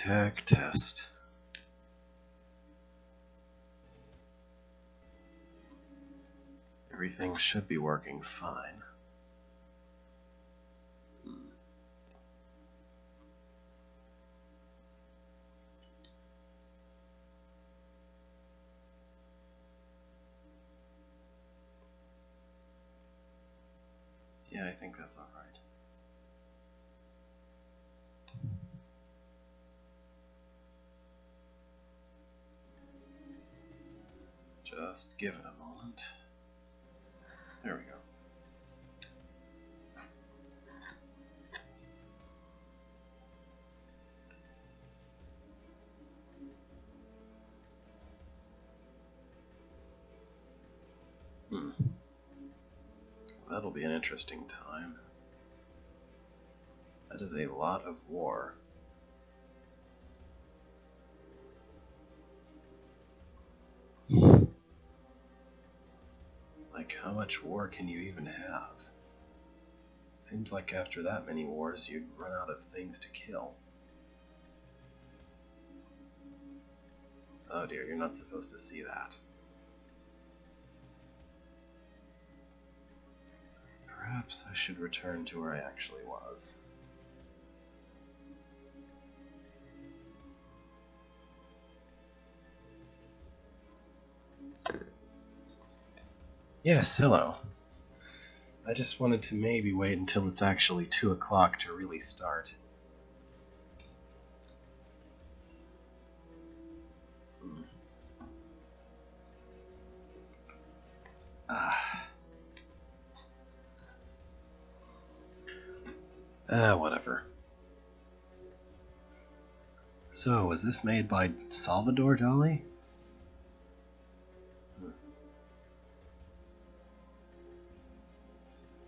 Tech test. Everything should be working fine. Yeah, I think that's all right. Just give it a moment. There we go. That'll be an interesting time. That is a lot of war. Like, how much war can you even have? Seems like after that many wars, you'd run out of things to kill. Oh dear, you're not supposed to see that. Perhaps I should return to where I actually was. Yes, hello. I just wanted to maybe wait until it's actually 2 o'clock to really start. Whatever. So, was this made by Salvador Dali?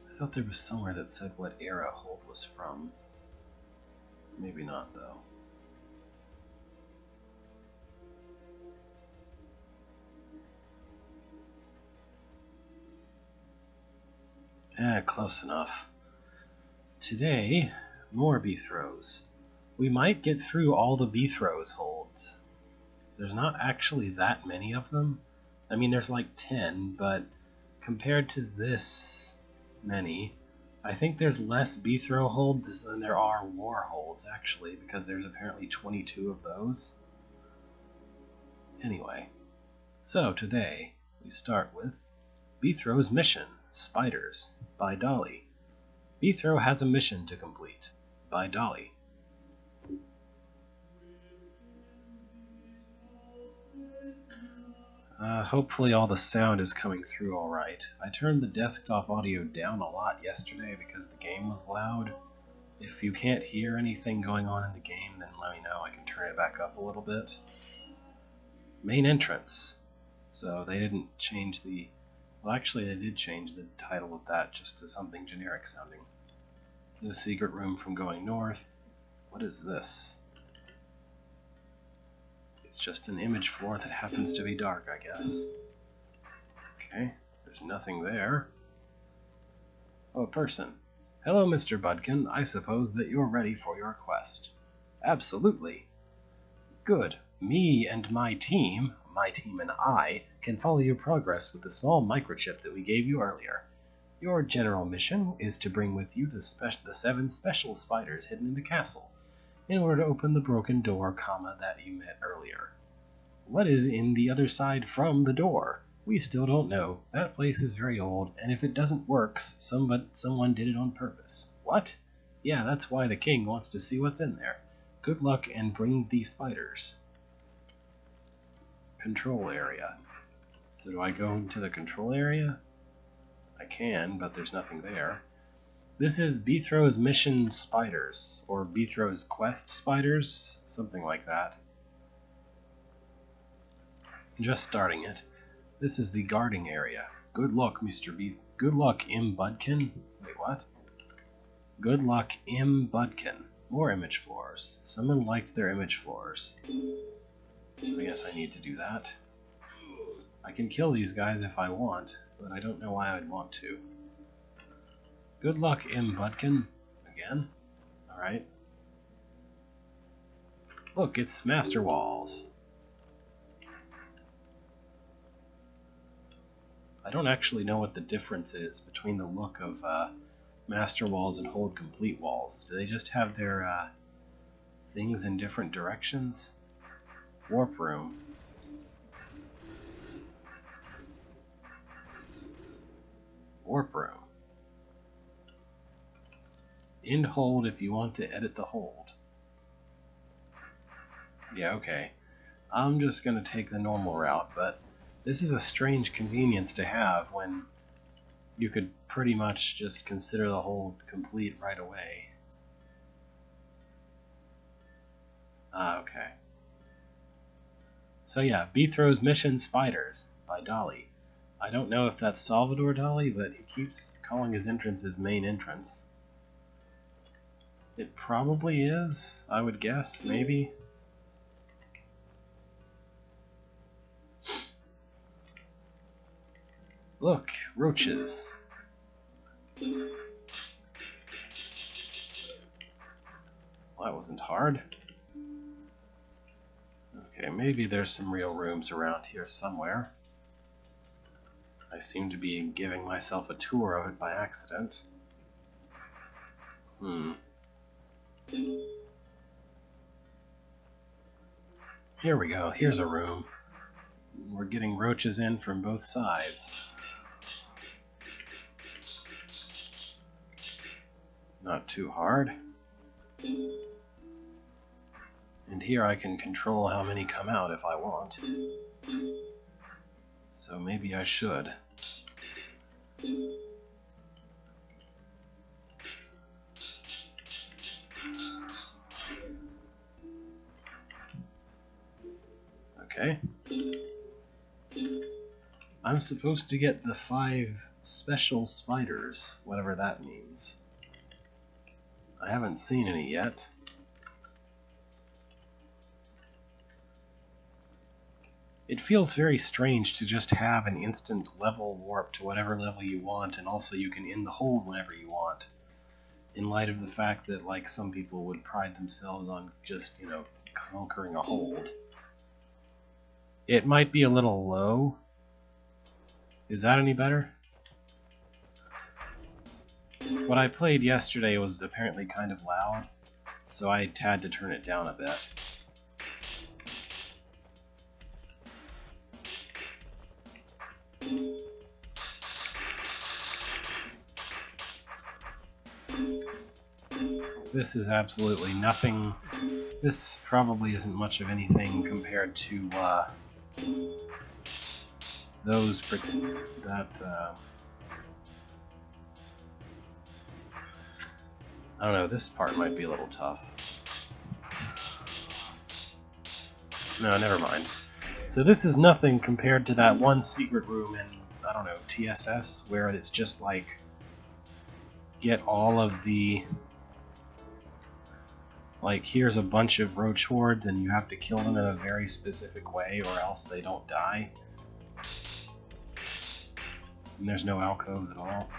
I thought there was somewhere that said what era Holt was from. Maybe not, though. Close enough. Today, more Beathrows. We might get through all the Beathrows holds. There's not actually that many of them. I mean, there's like 10, but compared to this many, I think there's less Beathrow holds than there are war holds, actually, because there's apparently 22 of those. Anyway, so today we start with Beathrow's Mission, Spiders, by Dali. Beathrow has a mission to complete, by Dali. Hopefully all the sound is coming through alright. I turned the desktop audio down a lot yesterday because the game was loud. If you can't hear anything going on in the game, then let me know. I can turn it back up a little bit. Main entrance. So they didn't change the... Well, actually they did change the title of that just to something generic sounding. No secret room from going north. What is this? It's just an image floor that happens to be dark, I guess. Okay, there's nothing there. Oh, a person. Hello, Mr. Budkin. I suppose that you're ready for your quest. Absolutely. Good. Me and my team and I, can follow your progress with the small microchip that we gave you earlier. Your general mission is to bring with you the 7 special spiders hidden in the castle, in order to open the broken door, that you met earlier. What is in the other side from the door? We still don't know. That place is very old, and if it doesn't work, someone did it on purpose. What? Yeah, that's why the king wants to see what's in there. Good luck and bring the spiders. Control area. So do I go into the control area? I can, but there's nothing there. This is Beathrow's Mission Spiders, or Beathrow's Quest Spiders, something like that. Just starting it. This is the guarding area. Good luck, Mr. Good luck, M. Budkin. Wait, what? Good luck, M. Budkin. More image floors. Someone liked their image floors. I guess I need to do that. I can kill these guys if I want, but I don't know why I'd want to. Good luck, M. Budkin. Again? Alright. Look, it's Master Walls. I don't actually know what the difference is between the look of Master Walls and Hold Complete Walls. Do they just have their things in different directions? Warp Room. Warp Room. End hold if you want to edit the hold. Yeah, okay. I'm just going to take the normal route, but this is a strange convenience to have when you could pretty much just consider the hold complete right away. Okay. So yeah, Beethro's Mission Spiders by Dali. I don't know if that's Salvador Dali, but he keeps calling his entrance his main entrance. It probably is, I would guess, maybe. Look, roaches. Well, that wasn't hard. Okay, maybe there's some real rooms around here somewhere. I seem to be giving myself a tour of it by accident. Here we go, here's a room. We're getting roaches in from both sides. Not too hard. And here I can control how many come out if I want. So maybe I should. Okay. I'm supposed to get the 5 special spiders, whatever that means. I haven't seen any yet. It feels very strange to just have an instant level warp to whatever level you want, and also you can end the hold whenever you want, in light of the fact that, like, some people would pride themselves on just, you know, conquering a hold. It might be a little low. Is that any better? What I played yesterday was apparently kind of loud, so I had to turn it down a bit. This is absolutely nothing. This probably isn't much of anything compared to those that I don't know, this part might be a little tough. No, never mind. So this is nothing compared to that one secret room in, I don't know, TSS, where it's just like, get all of the, like, here's a bunch of roach hordes and you have to kill them in a very specific way or else they don't die. And there's no alcoves at all.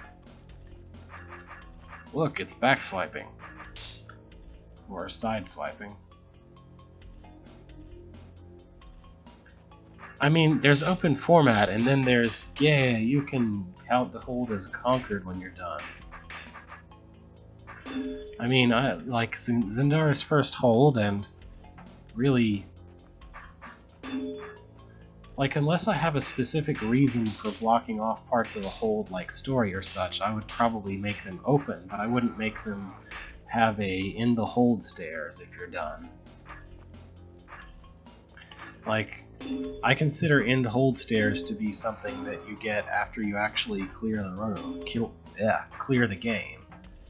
Look, it's back swiping. Or side swiping. I mean, there's open format, and then there's, yeah, you can count the hold as conquered when you're done. I mean, I like Zendara's first hold, and really, like, unless I have a specific reason for blocking off parts of a hold, like story or such, I would probably make them open, but I wouldn't make them have a end the hold stairs if you're done. Like, I consider end hold stairs to be something that you get after you actually clear the room, clear the game,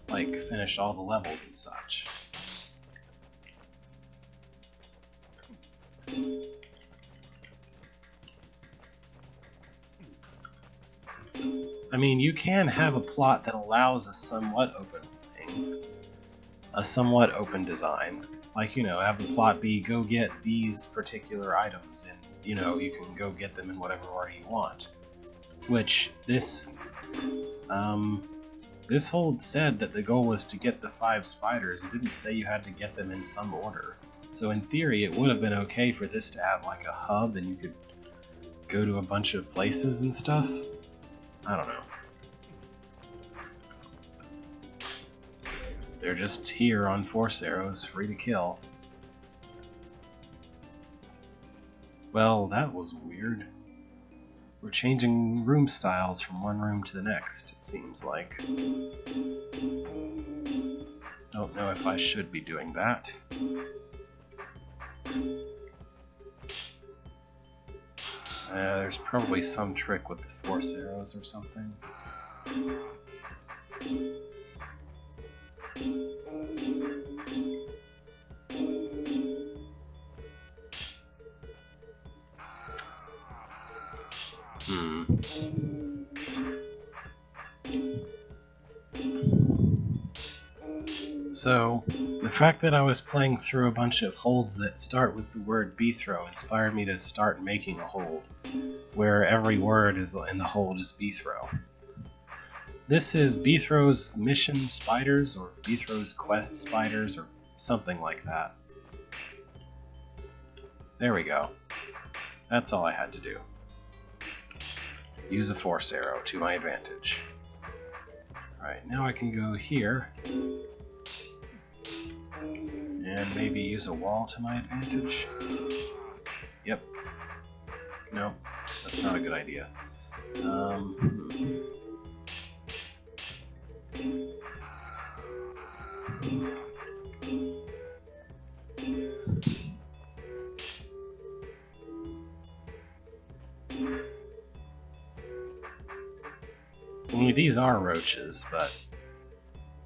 like finish all the levels and such. I mean, you can have a plot that allows a somewhat open thing, a somewhat open design. Like, you know, have the plot be, go get these particular items, and, you know, you can go get them in whatever order you want. Which, this hold said that the goal was to get the 5 spiders. It didn't say you had to get them in some order. So in theory, it would have been okay for this to have like a hub and you could go to a bunch of places and stuff. I don't know. They're just here on Force Arrows, free to kill. Well, that was weird. We're changing room styles from one room to the next, it seems like. Don't know if I should be doing that. There's probably some trick with the Force Arrows or something. So, the fact that I was playing through a bunch of holds that start with the word Beethro inspired me to start making a hold, where every word is in the hold is Beethro. This is Beethro's Mission Spiders, or Beethro's Quest Spiders, or something like that. There we go. That's all I had to do. Use a Force Arrow to my advantage. Alright, now I can go here. And maybe use a wall to my advantage. Yep. No, that's not a good idea. I mean, these are roaches, but...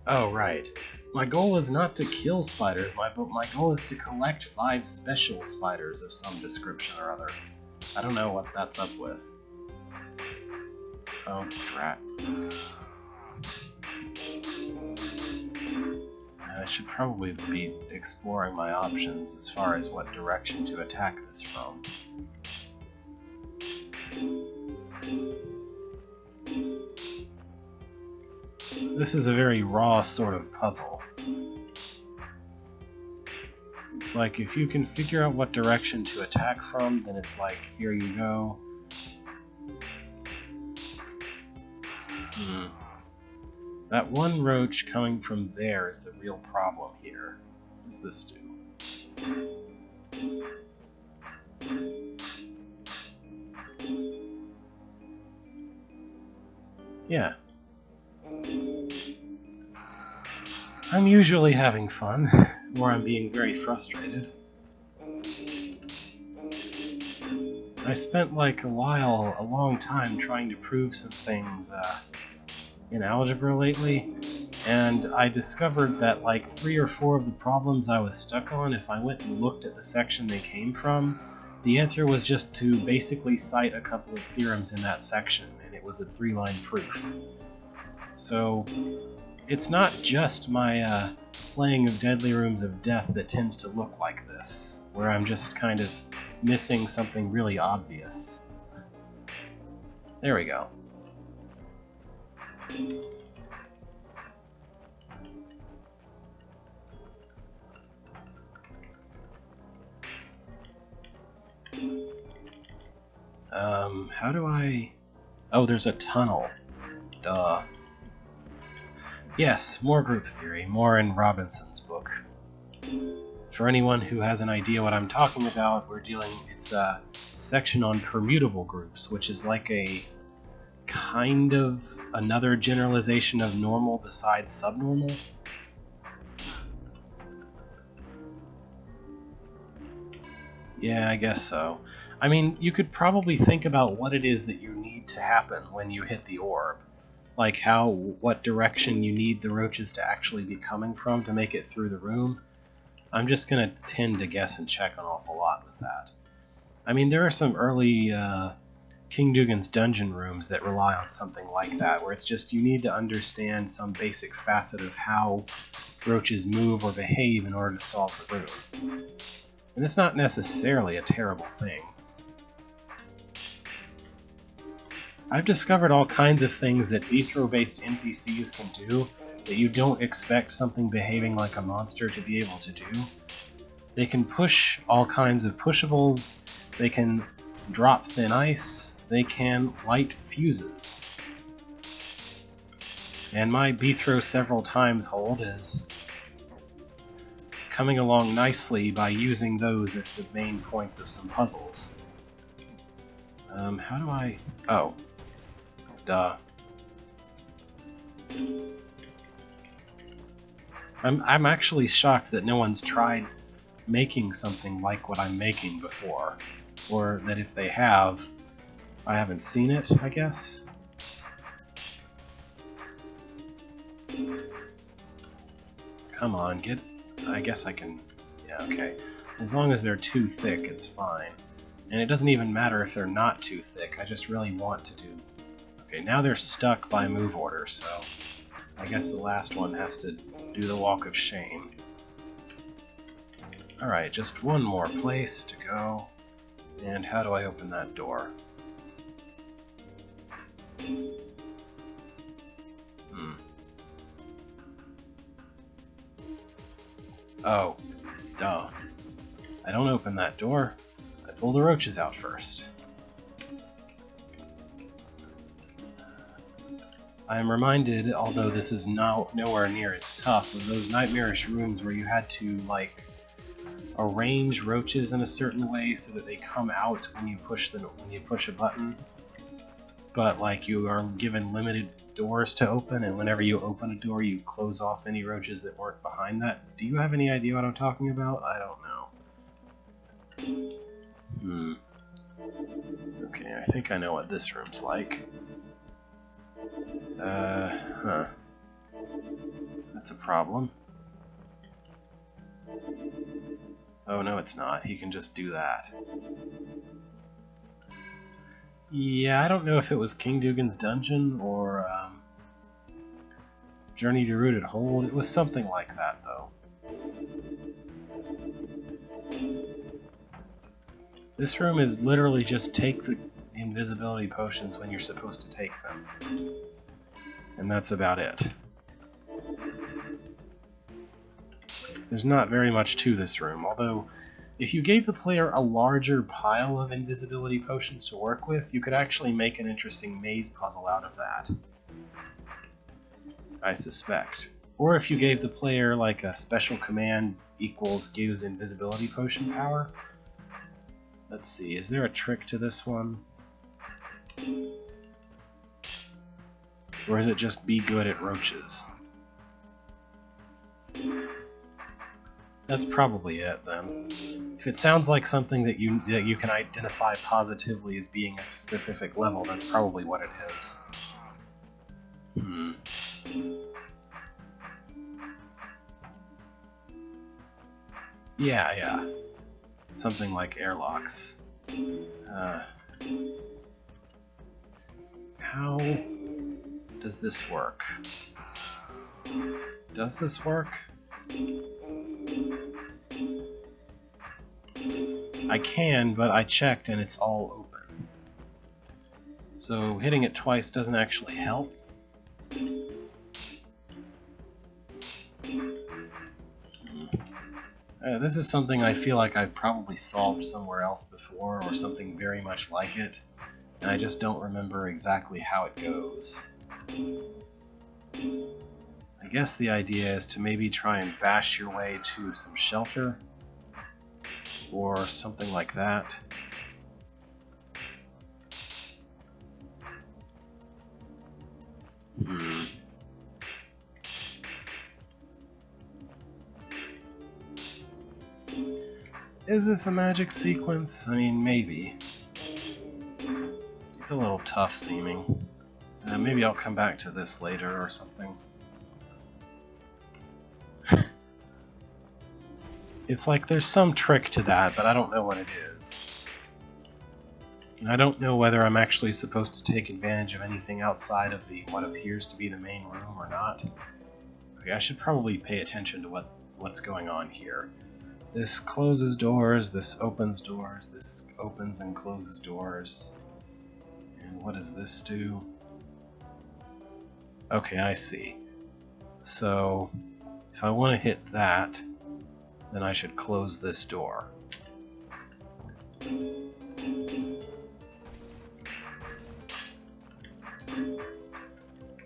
Oh, right. My goal is not to kill spiders, but my goal is to collect 5 special spiders of some description or other. I don't know what that's up with. Oh, drat. I should probably be exploring my options as far as what direction to attack this from. This is a very raw sort of puzzle. It's like, if you can figure out what direction to attack from, then it's like, here you go. That one roach coming from there is the real problem here. What does this do? Yeah. I'm usually having fun, or I'm being very frustrated. I spent like a long time trying to prove some things in algebra lately, and I discovered that like 3 or 4 of the problems I was stuck on, if I went and looked at the section they came from, the answer was just to basically cite a couple of theorems in that section, and it was a 3-line proof. So it's not just my playing of Deadly Rooms of Death that tends to look like this, where I'm just kind of missing something really obvious. There we go. How do I... Oh, there's a tunnel. Duh. Yes, more group theory, more in Robinson's book. For anyone who has an idea what I'm talking about, it's a section on permutable groups, which is like a kind of another generalization of normal besides subnormal. Yeah, I guess so. I mean, you could probably think about what it is that you need to happen when you hit the orb. Like what direction you need the roaches to actually be coming from to make it through the room. I'm just going to tend to guess and check an awful lot with that. I mean, there are some early King Dugan's dungeon rooms that rely on something like that, where it's just you need to understand some basic facet of how roaches move or behave in order to solve the room. And it's not necessarily a terrible thing. I've discovered all kinds of things that Beethro-based NPCs can do that you don't expect something behaving like a monster to be able to do. They can push all kinds of pushables, they can drop thin ice, they can light fuses. And my be throw several times hold is coming along nicely by using those as the main points of some puzzles. How do I... oh. Duh. I'm actually shocked that no one's tried making something like what I'm making before. Or that if they have, I haven't seen it, I guess? Come on, get... I guess I can... yeah, okay. As long as they're too thick, it's fine. And it doesn't even matter if they're not too thick, I just really want to do... okay, now they're stuck by move order, so... I guess the last one has to do the walk of shame. Alright, just one more place to go. And how do I open that door? Oh, duh. I don't open that door. I pull the roaches out first. I am reminded, although this is nowhere near as tough, of those nightmarish rooms where you had to, like, arrange roaches in a certain way so that they come out when you push a button. But, like, you are given limited doors to open, and whenever you open a door, you close off any roaches that weren't behind that. Do you have any idea what I'm talking about? I don't know. Okay, I think I know what this room's like. Huh. That's a problem. Oh, no, it's not. He can just do that. Yeah, I don't know if it was King Dugan's Dungeon or Journey to Rooted Hold. It was something like that, though. This room is literally just take the invisibility potions when you're supposed to take them. And that's about it. There's not very much to this room, although if you gave the player a larger pile of invisibility potions to work with, you could actually make an interesting maze puzzle out of that. I suspect. Or if you gave the player like a special command equals gives invisibility potion power. Let's see, is there a trick to this one? Or is it just be good at roaches? That's probably it, then. If it sounds like something that you can identify positively as being a specific level, that's probably what it is. Yeah. Something like airlocks. How does this work? Does this work? I can, but I checked and it's all open. So hitting it twice doesn't actually help. This is something I feel like I've probably solved somewhere else before, or something very much like it, and I just don't remember exactly how it goes. I guess the idea is to maybe try and bash your way to some shelter, or something like that. Is this a magic sequence? I mean, maybe. It's a little tough seeming. Maybe I'll come back to this later or something. It's like there's some trick to that, but I don't know what it is. And I don't know whether I'm actually supposed to take advantage of anything outside of what appears to be the main room or not. Okay, I should probably pay attention to what's going on here. This closes doors, this opens doors, this opens and closes doors. And what does this do? Okay, I see. So, if I want to hit that, then I should close this door.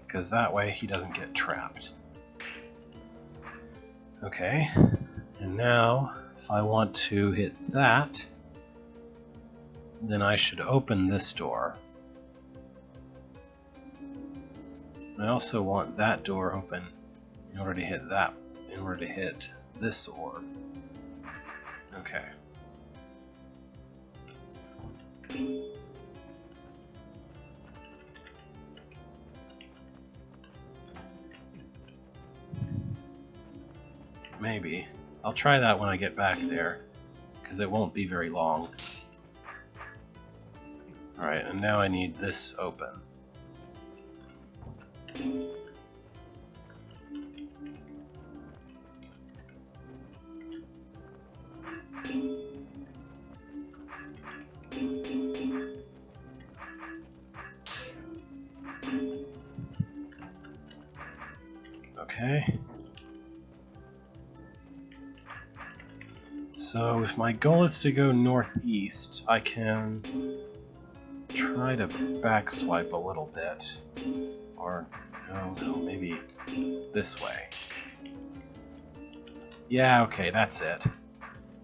Because that way he doesn't get trapped. Okay, and now if I want to hit that, then I should open this door. I also want that door open in order to hit that, in order to hit this orb. Okay. Maybe. I'll try that when I get back there, because it won't be very long. Alright, and now I need this open. Okay. So if my goal is to go northeast, I can try to backswipe a little bit. Or, no, maybe this way. Yeah, okay, that's it.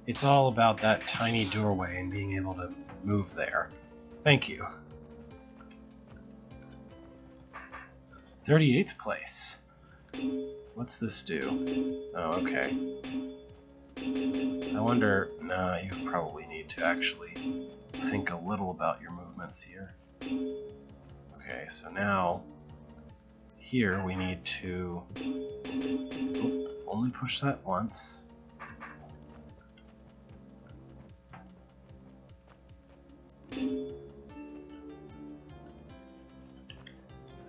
It's all about that tiny doorway and being able to move there. Thank you. 38th place. What's this do? Oh, okay. I wonder... Nah, you probably need to actually think a little about your movements here. Okay, so now... Here we need to... only push that once.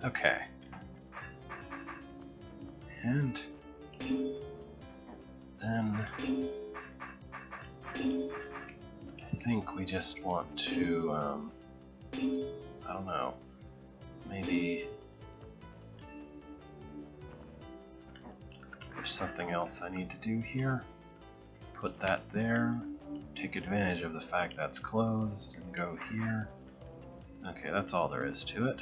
Okay. And then I think we just want to, I don't know, maybe there's something else I need to do here. Put that there, take advantage of the fact that's closed, and go here. Okay, that's all there is to it.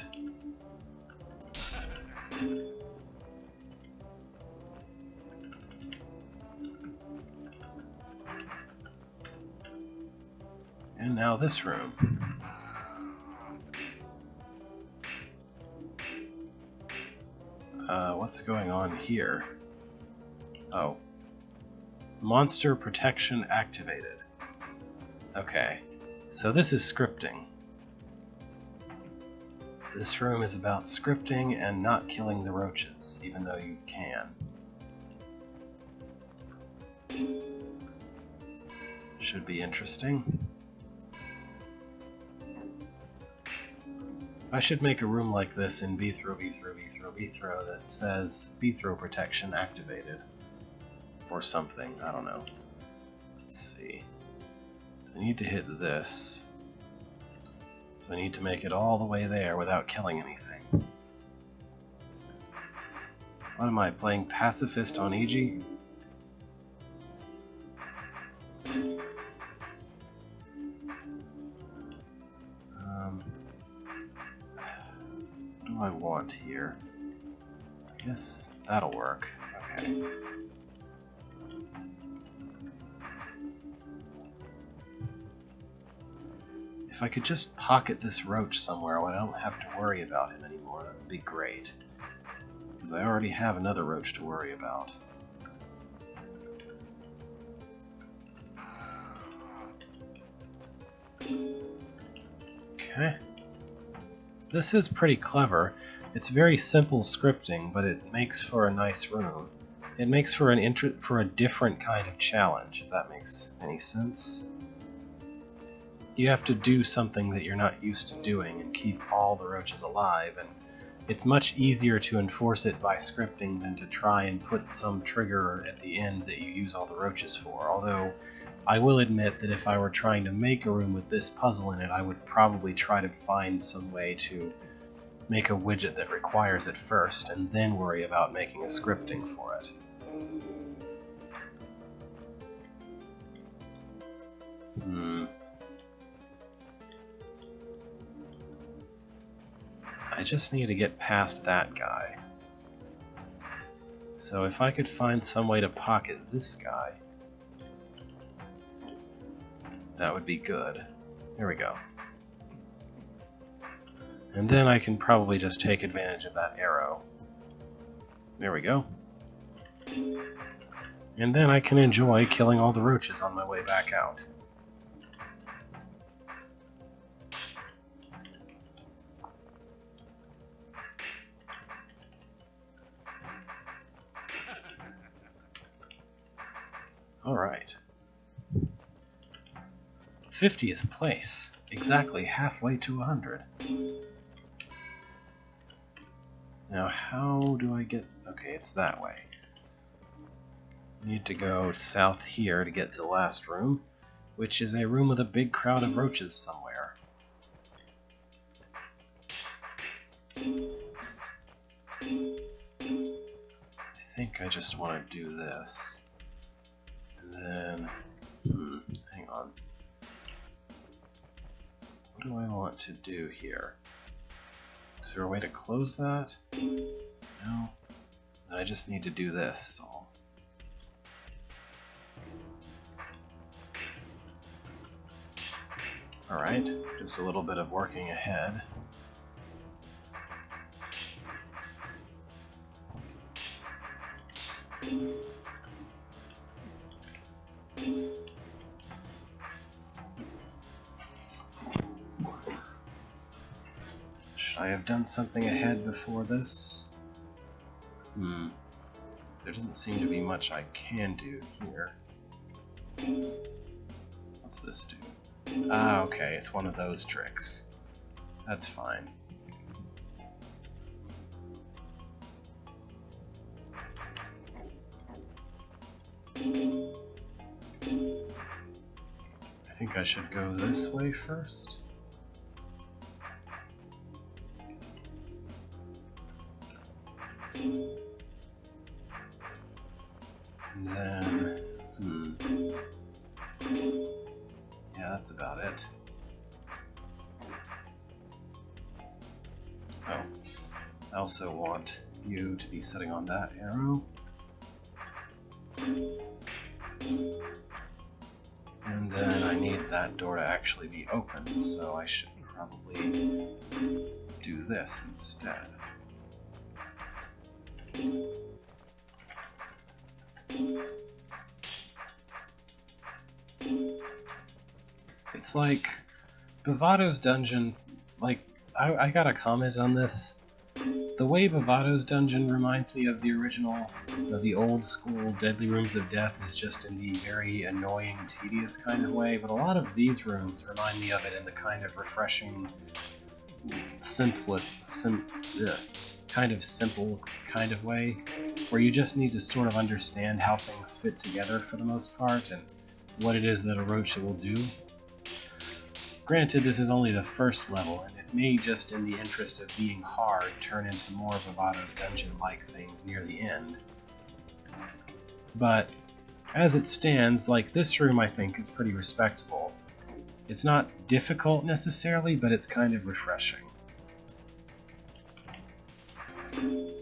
And now this room. What's going on here? Oh. Monster protection activated. Okay. So this is scripting. This room is about scripting and not killing the roaches, even though you can. Should be interesting. I should make a room like this in Beethro that says Beethro protection activated. Or something, I don't know. Let's see. I need to hit this. So I need to make it all the way there without killing anything. What am I, playing pacifist on EG? What do I want here? I guess that'll work. Okay. If I could just pocket this roach somewhere where I don't have to worry about him anymore, that would be great. Because I already have another roach to worry about. Okay. This is pretty clever. It's very simple scripting, but it makes for a nice room. It makes for a different kind of challenge, if that makes any sense. You have to do something that you're not used to doing and keep all the roaches alive, and it's much easier to enforce it by scripting than to try and put some trigger at the end that you use all the roaches for, although I will admit that if I were trying to make a room with this puzzle in it, I would probably try to find some way to make a widget that requires it first, and then worry about making a scripting for it. I just need to get past that guy. So if I could find some way to pocket this guy, that would be good. There we go. And then I can probably just take advantage of that arrow. There we go. And then I can enjoy killing all the roaches on my way back out. Alright. 50th place. Exactly halfway to 100. Now how do I get... Okay, it's that way. Need to go south here to get to the last room, which is a room with a big crowd of roaches somewhere. I think I just want to do this. And then... hang on. What do I want to do here? Is there a way to close that? No. Then I just need to do this, is all. Alright, just a little bit of working ahead. Should I have done something ahead before this? There doesn't seem to be much I can do here. What's this do? Ah, okay, it's one of those tricks. That's fine. I think I should go this way first. And then... yeah, that's about it. Oh, I also want you to be sitting on that arrow. And then I need that door to actually be open, so I should probably do this instead. It's like Bavado's Dungeon, like, I got a comment on this. The way Bavado's Dungeon reminds me of the original, of the old school Deadly Rooms of Death is just in the very annoying, tedious kind of way, but a lot of these rooms remind me of it in the kind of refreshing, kind of way, where you just need to sort of understand how things fit together for the most part, and what it is that a roach will do. Granted, this is only the first level, and it may just in the interest of being hard turn into more Bavado's Dungeon-like things near the end. But, as it stands, like this room I think is pretty respectable. It's not difficult necessarily, but it's kind of refreshing.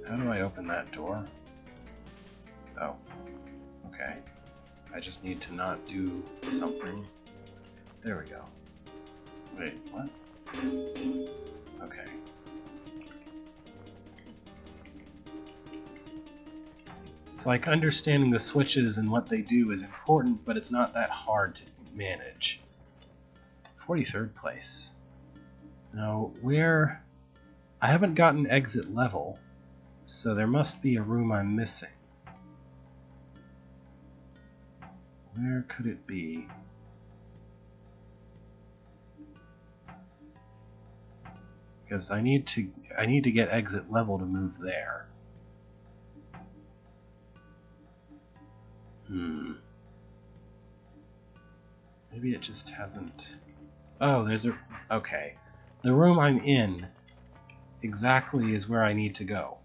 How do I open that door? Oh, okay. I just need to not do something. There we go. Wait, what? Okay. It's like understanding the switches and what they do is important, but it's not that hard to manage. 43rd place. Now, where... I haven't gotten exit level, so there must be a room I'm missing. Where could it be? Because I need to get exit level to move there. Maybe it just hasn't... Oh, there's a... Okay. The room I'm in exactly is where I need to go.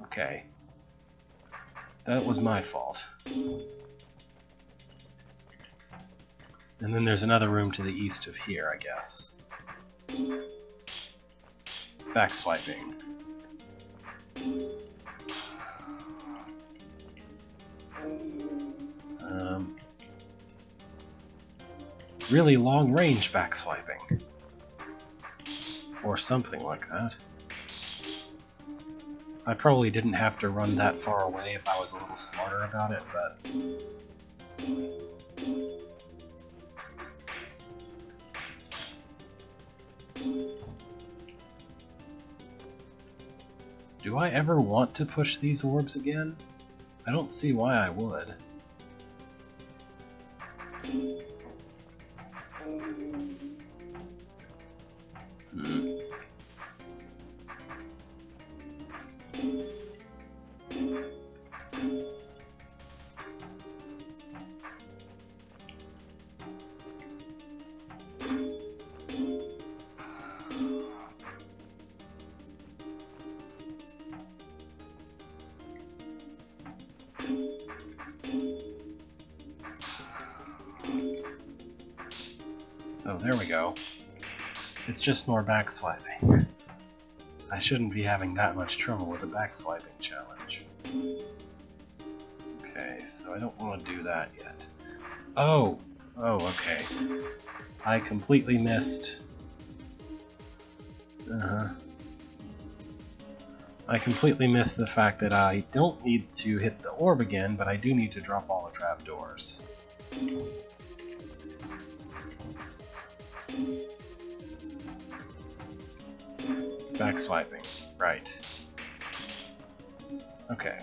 Okay. That was my fault. And then there's another room to the east of here, I guess. Back swiping. Really long range back swiping. Or something like that. I probably didn't have to run that far away if I was a little smarter about it, but... Do I ever want to push these orbs again? I don't see why I would. Oh, there we go. It's just more back swiping. I shouldn't be having that much trouble with a back swiping challenge. Okay, so I don't want to do that yet. Oh! Oh, okay. I completely missed... I completely missed the fact that I don't need to hit the orb again, but I do need to drop all the trapdoors. Back swiping, right. Okay.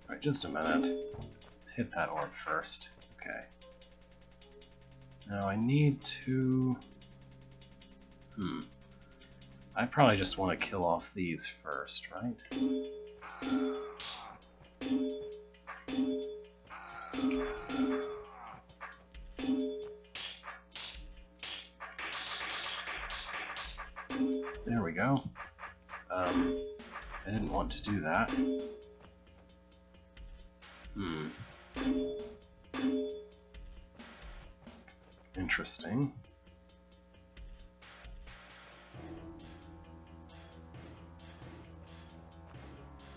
Alright, just a minute. Let's hit that orb first. Okay. Now I need to... I probably just want to kill off these first, right? There we go. I didn't want to do that. Interesting.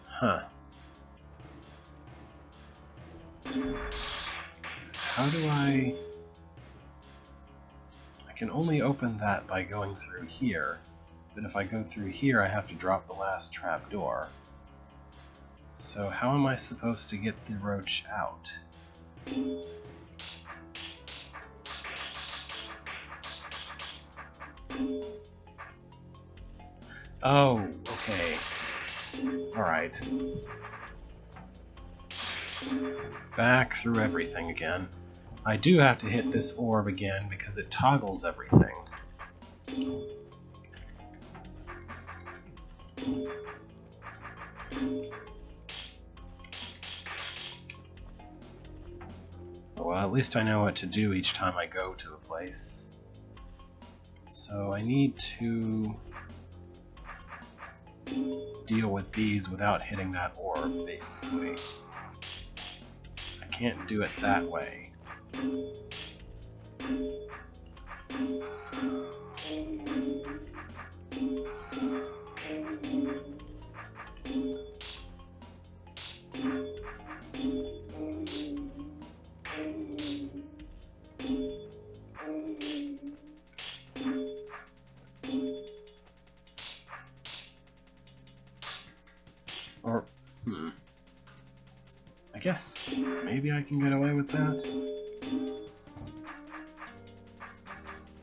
Huh. How do I can only open that by going through here, but if I go through here I have to drop the last trapdoor. So how am I supposed to get the roach out? Oh, okay. Alright. Back through everything again. I do have to hit this orb again because it toggles everything. Well, at least I know what to do each time I go to a place. So I need to deal with these without hitting that orb, basically. I can't do it that way. Or, I guess maybe I can get away with that.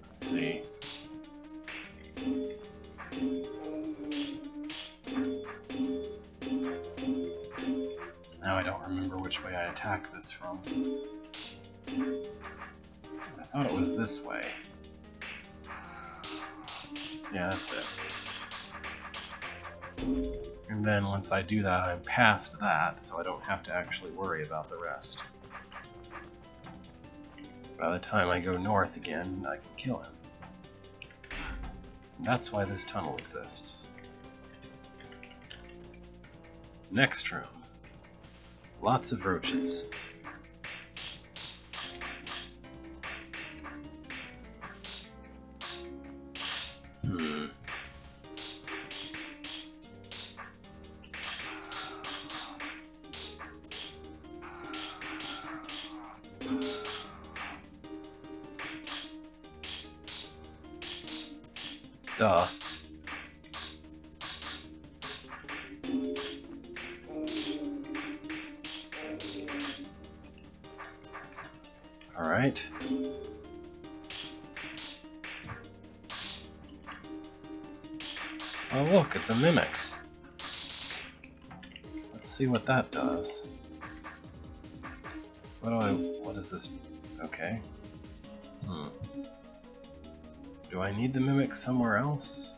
Let's see. Now I don't remember which way I attacked this from. I thought it was this way. Yeah, that's it. And then once I do that, I'm past that, so I don't have to actually worry about the rest. By the time I go north again, I can kill him. That's why this tunnel exists. Next room. Lots of roaches. Duh. Alright. Oh look, it's a mimic. Let's see what that does. What is this? Okay. Do I need the mimic somewhere else?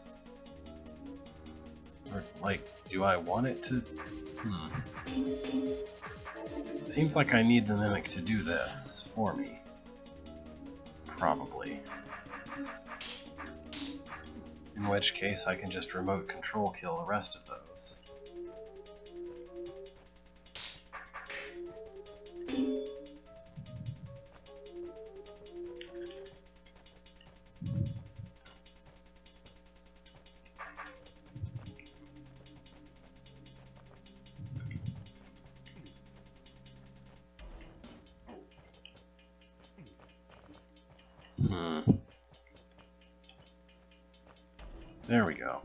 Or, like, do I want it to? It seems like I need the mimic to do this for me. Probably. In which case I can just remote control kill the rest of those. There we go.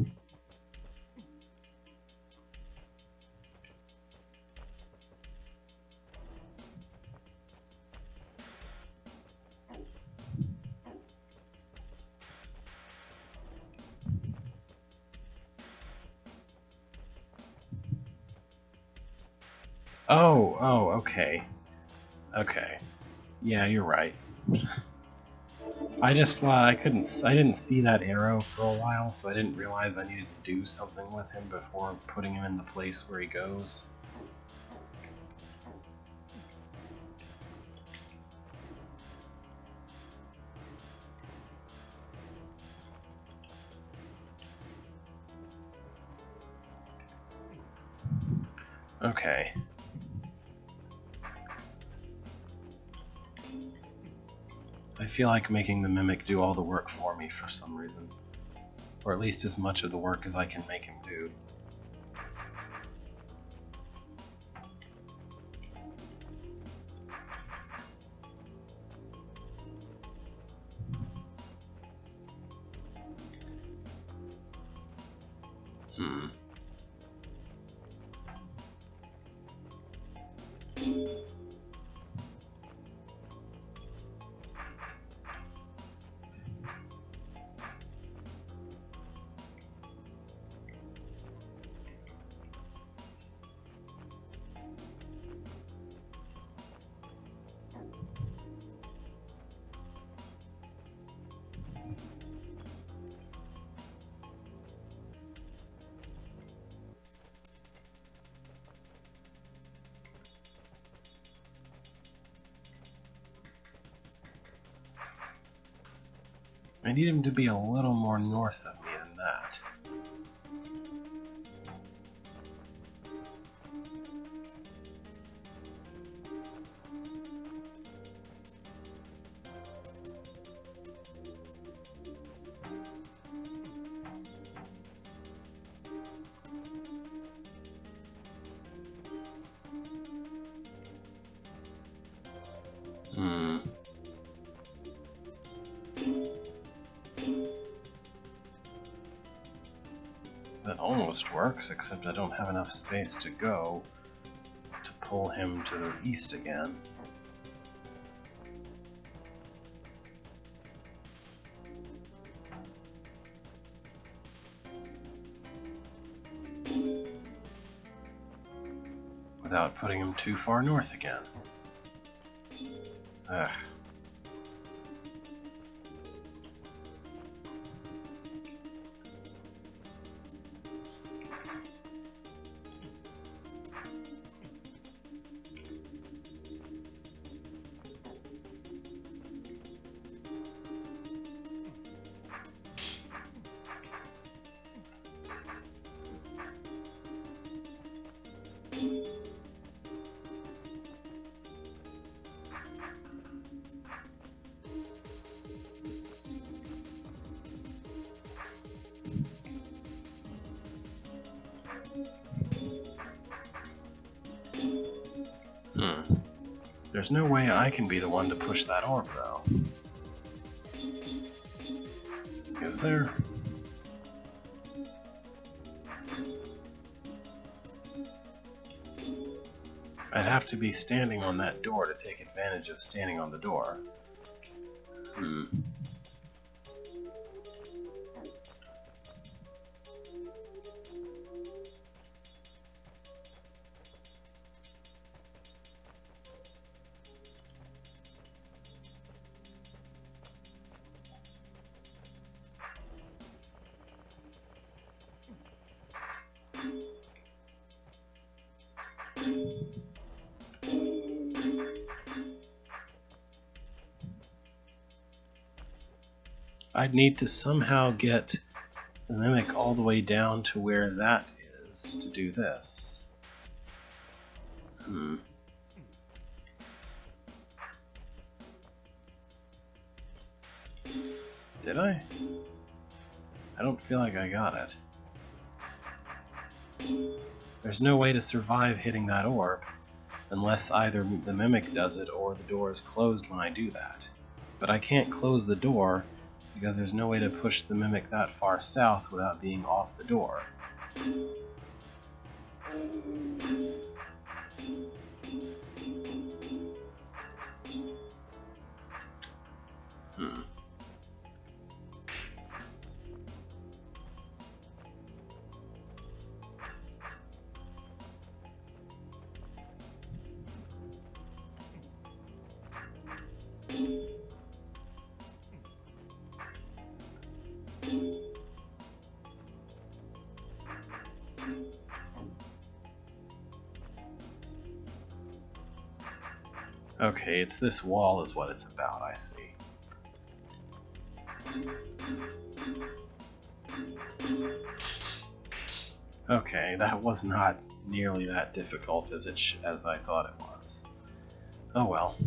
Oh, okay. Okay. Yeah, you're right. I didn't see that arrow for a while, so I didn't realize I needed to do something with him before putting him in the place where he goes. Okay. I feel like making the mimic do all the work for me for some reason. Or at least as much of the work as I can make him do. I need him to be a little more north of me than that. That almost works, except I don't have enough space to go to pull him to the east again. Without putting him too far north again. Ugh. There's no way I can be the one to push that orb, though. Is there? I'd have to be standing on that door to take advantage of standing on the door. I'd need to somehow get the Mimic all the way down to where that is to do this. Did I? I don't feel like I got it. There's no way to survive hitting that orb unless either the Mimic does it or the door is closed when I do that. But I can't close the door because there's no way to push the Mimic that far south without being off the door. Okay, it's this wall is what it's about, I see. Okay, that was not nearly that difficult as I thought it was. Oh well.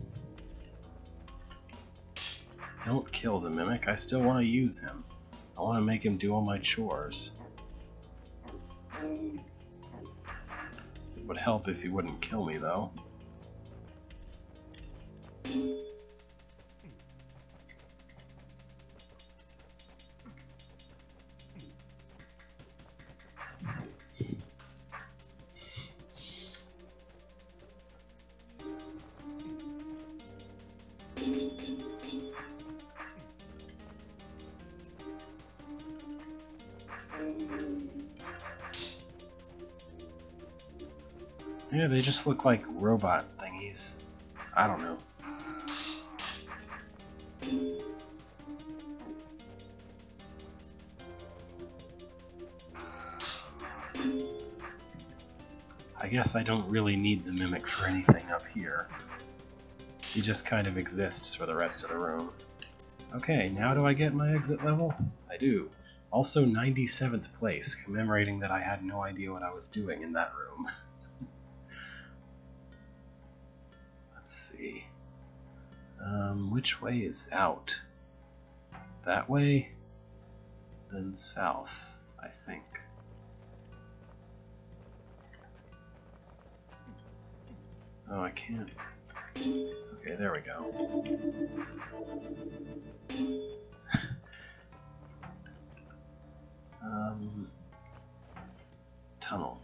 Don't kill the Mimic, I still want to use him. I want to make him do all my chores. It would help if he wouldn't kill me, though. Yeah, they just look like robot thingies. I don't know. I guess I don't really need the Mimic for anything up here. He just kind of exists for the rest of the room. Okay, now do I get my exit level? I do. Also 97th place, commemorating that I had no idea what I was doing in that room. Let's see. Which way is out? That way? Then south, I think. Oh, I can't. Okay, there we go. Tunnel.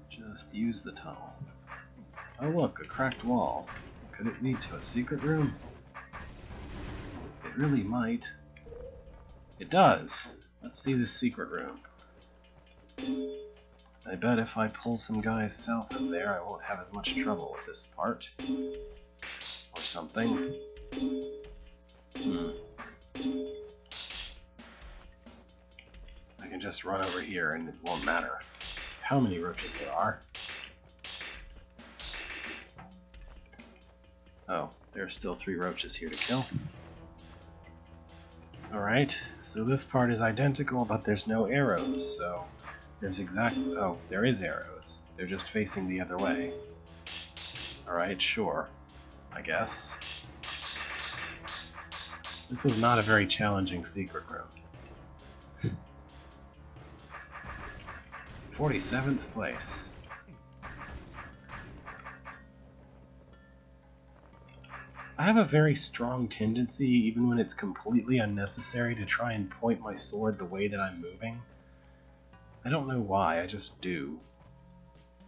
Just use the tunnel. Oh look, a cracked wall. Could it lead to a secret room? It really might. It does! Let's see this secret room. I bet if I pull some guys south of there, I won't have as much trouble with this part. Or something. I can just run over here and it won't matter how many roaches there are. Oh, there are still 3 roaches here to kill. Alright, so this part is identical, but there's no arrows, so there's oh, there is arrows. They're just facing the other way. Alright, sure. I guess. This was not a very challenging secret room. 47th place. I have a very strong tendency, even when it's completely unnecessary, to try and point my sword the way that I'm moving. I don't know why, I just do.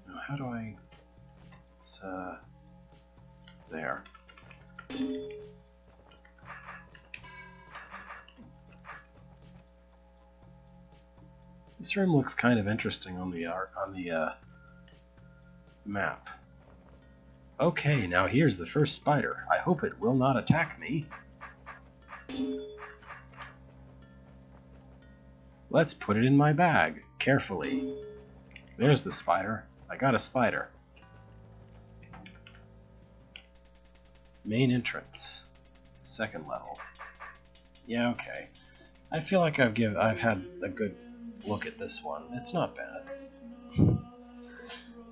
Now, how do I... It's, there. This room looks kind of interesting on the map. Okay, now here's the first spider. I hope it will not attack me. Let's put it in my bag, carefully. There's the spider. I got a spider. Main entrance. Second level. Yeah, okay. I feel like I've had a good look at this one. It's not bad.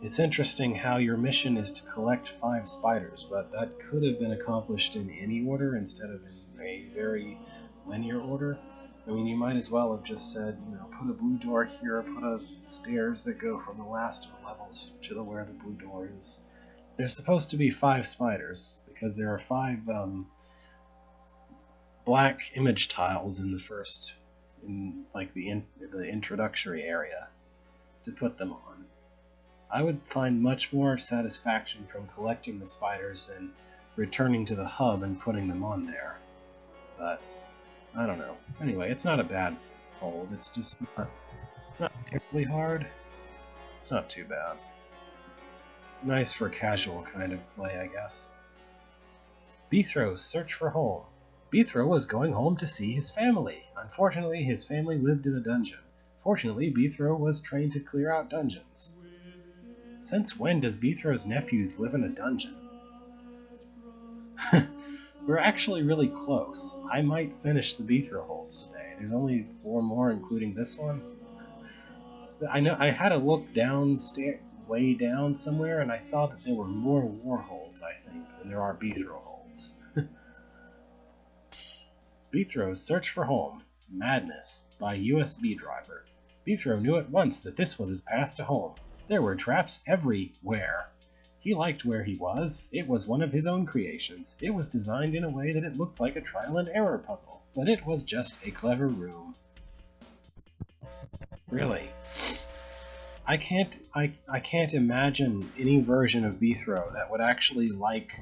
It's interesting how your mission is to collect 5 spiders, but that could have been accomplished in any order instead of in a very linear order. I mean, you might as well have just said, you know, put a blue door here, put a stairs that go from the last of the levels to where the blue door is. There's supposed to be 5 spiders, because there are 5 black image tiles in the first, in like the introductory area, to put them on. I would find much more satisfaction from collecting the spiders than returning to the hub and putting them on there. But I don't know. Anyway, it's not a bad hold. It's just it's not terribly hard. It's not too bad. Nice for casual kind of play, I guess. Beethro's search for home. Beethro was going home to see his family. Unfortunately, his family lived in a dungeon. Fortunately, Beethro was trained to clear out dungeons. Since when does Beethro's nephews live in a dungeon? We're actually really close. I might finish the Beethro holds today. There's only 4 more, including this one. I know I had a look way down somewhere, and I saw that there were more war holds, I think, than there are Beethro holds. Beethro's Search for Home. Madness by USB Driver. Beethro knew at once that this was his path to home. There were traps everywhere. He liked where he was. It was one of his own creations. It was designed in a way that it looked like a trial and error puzzle, but it was just a clever room. Really. I can't imagine any version of Beethro that would actually like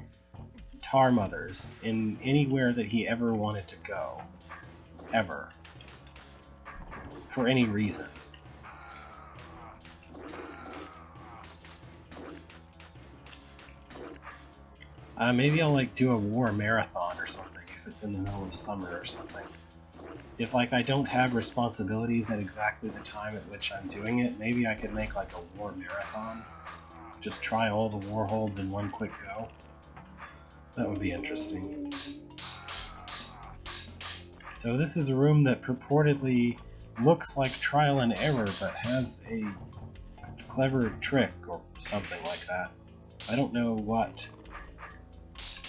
Tar Mothers in anywhere that he ever wanted to go. Ever. For any reason. Maybe I'll like do a war marathon or something if it's in the middle of summer or something. If like I don't have responsibilities at exactly the time at which I'm doing it, maybe I could make like a war marathon. Just try all the war holds in one quick go. That would be interesting. So this is a room that purportedly looks like trial and error, but has a clever trick or something like that. I don't know what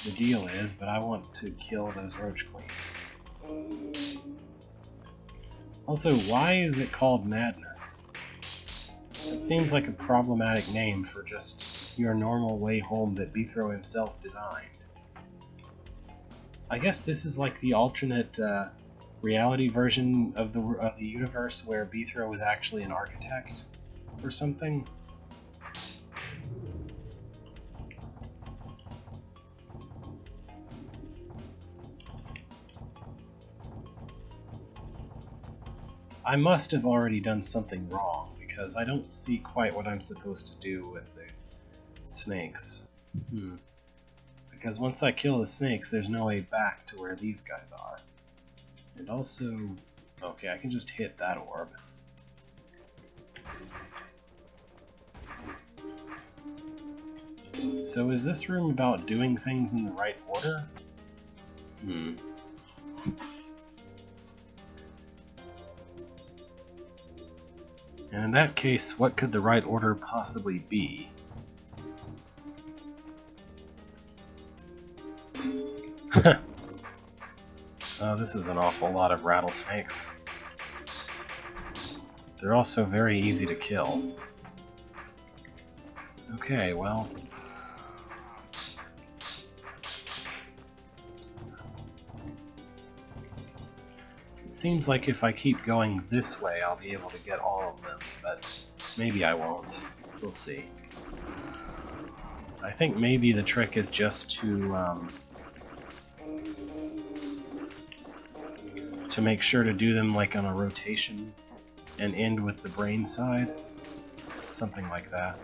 the deal is, but I want to kill those roach queens. Also, why is it called Madness? It seems like a problematic name for just your normal way home that Beethro himself designed. I guess this is like the alternate reality version of the universe where Beethro was actually an architect or something. I must have already done something wrong, because I don't see quite what I'm supposed to do with the snakes. Because once I kill the snakes, there's no way back to where these guys are. And also... okay, I can just hit that orb. So is this room about doing things in the right order? And in that case, what could the right order possibly be? Oh, this is an awful lot of rattlesnakes. They're also very easy to kill. Okay, well... It seems like if I keep going this way, I'll be able to get all of them, but maybe I won't. We'll see. I think maybe the trick is just to make sure to do them like on a rotation and end with the brain side. Something like that.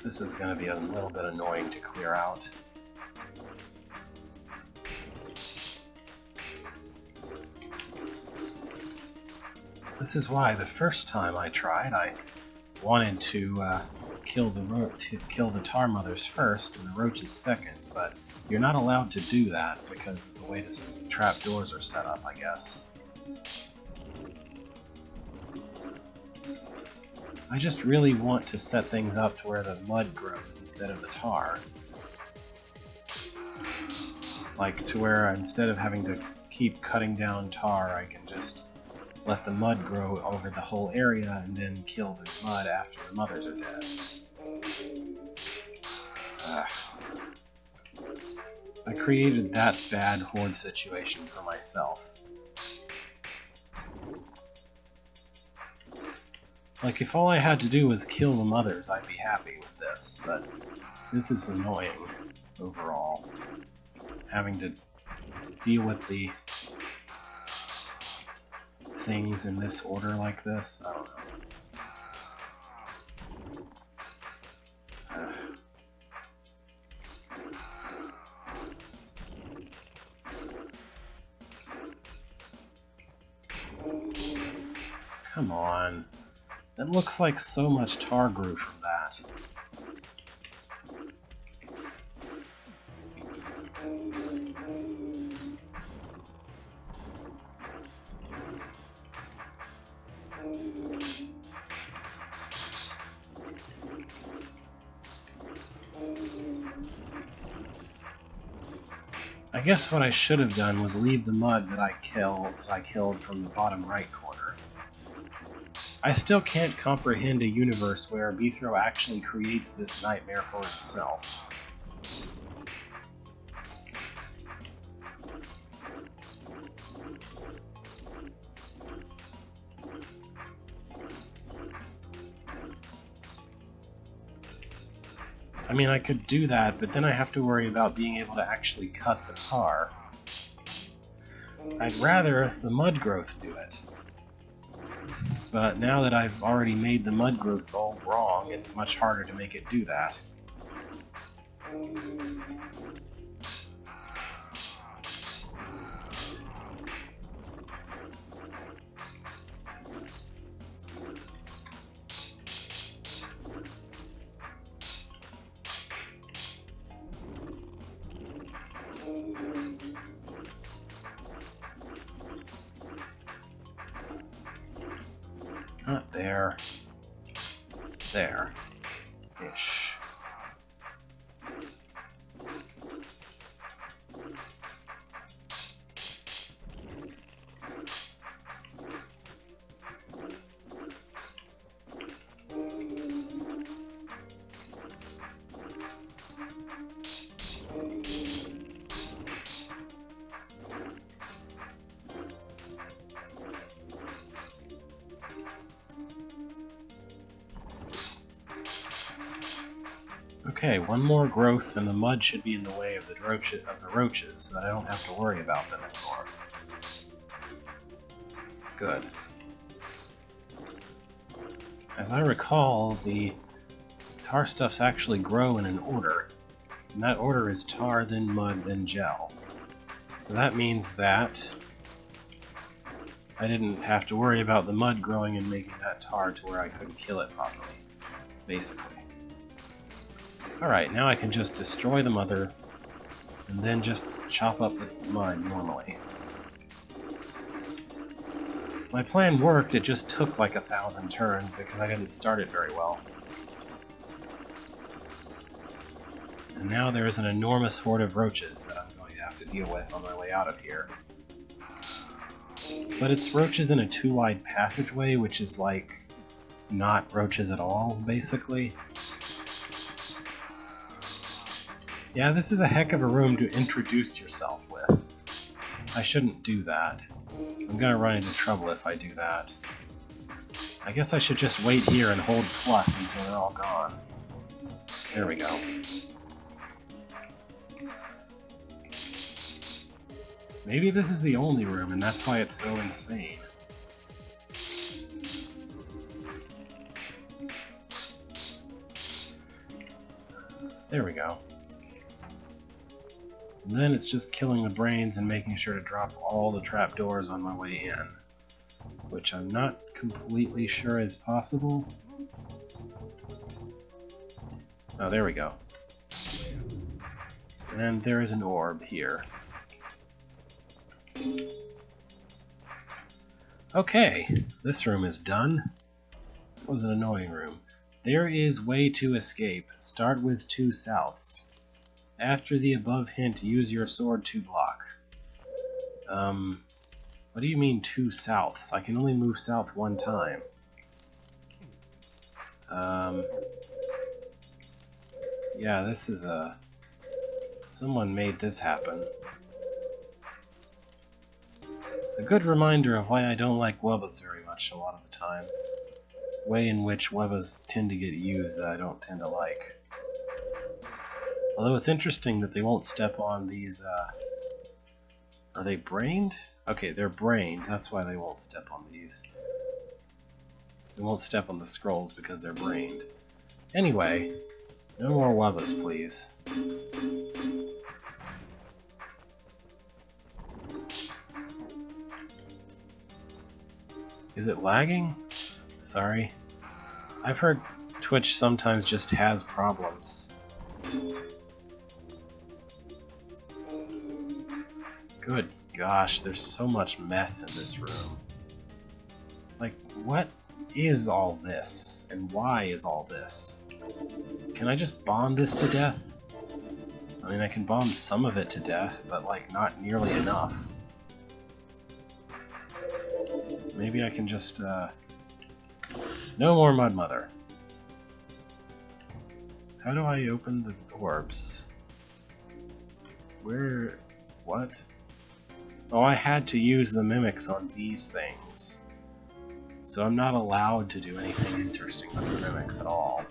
This is going to be a little bit annoying to clear out. This is why the first time I tried, I wanted to kill the tar mothers first and the roaches second, but you're not allowed to do that because of the way the trap doors are set up, I guess. I just really want to set things up to where the mud grows instead of the tar. Like to where instead of having to keep cutting down tar, I can just let the mud grow over the whole area and then kill the mud after the mothers are dead. I created that bad horde situation for myself. Like, if all I had to do was kill the mothers, I'd be happy with this, but this is annoying overall. Having to deal with the things in this order like this, I don't know. Come on. It looks like so much tar grew from that. I guess what I should have done was leave the mud that I killed from the bottom right corner. I still can't comprehend a universe where Abythro actually creates this nightmare for himself. I mean, I could do that, but then I have to worry about being able to actually cut the tar. I'd rather the mud growth do it. But now that I've already made the mud growth all wrong, it's much harder to make it do that. Not there. There-ish. Okay, one more growth and the mud should be in the way of the roaches, so that I don't have to worry about them anymore. Good. As I recall, the tar stuffs actually grow in an order, and that order is tar, then mud, then gel. So that means that I didn't have to worry about the mud growing and making that tar to where I couldn't kill it properly, basically. Alright, now I can just destroy the mother, and then just chop up the mud normally. My plan worked, it just took like 1,000 turns because I didn't start it very well. And now there's an enormous horde of roaches that I'm going to have to deal with on my way out of here. But it's roaches in a 2-wide passageway, which is like not roaches at all, basically. Yeah, this is a heck of a room to introduce yourself with. I shouldn't do that. I'm gonna run into trouble if I do that. I guess I should just wait here and hold plus until they're all gone. There we go. Maybe this is the only room, and that's why it's so insane. There we go. And then it's just killing the brains and making sure to drop all the trapdoors on my way in, which I'm not completely sure is possible. Oh, there we go. And there is an orb here. Okay, this room is done. It was an annoying room. There is way to escape. Start with 2 souths. After the above hint, use your sword to block. What do you mean 2 souths? I can only move south 1 time. Yeah, this is a... Someone made this happen. A good reminder of why I don't like Webbas very much a lot of the time. Way in which Webbas tend to get used that I don't tend to like. Although it's interesting that they won't step on these, Are they brained? Okay, they're brained, that's why they won't step on these. They won't step on the scrolls because they're brained. Anyway, no more Webbas, please. Is it lagging? Sorry. I've heard Twitch sometimes just has problems. Good gosh, there's so much mess in this room. Like, what is all this? And why is all this? Can I just bomb this to death? I mean, I can bomb some of it to death, but like, not nearly enough. Maybe I can just, No more Mud Mother. How do I open the orbs? Where... what? Oh, I had to use the mimics on these things. So I'm not allowed to do anything interesting with the mimics at all.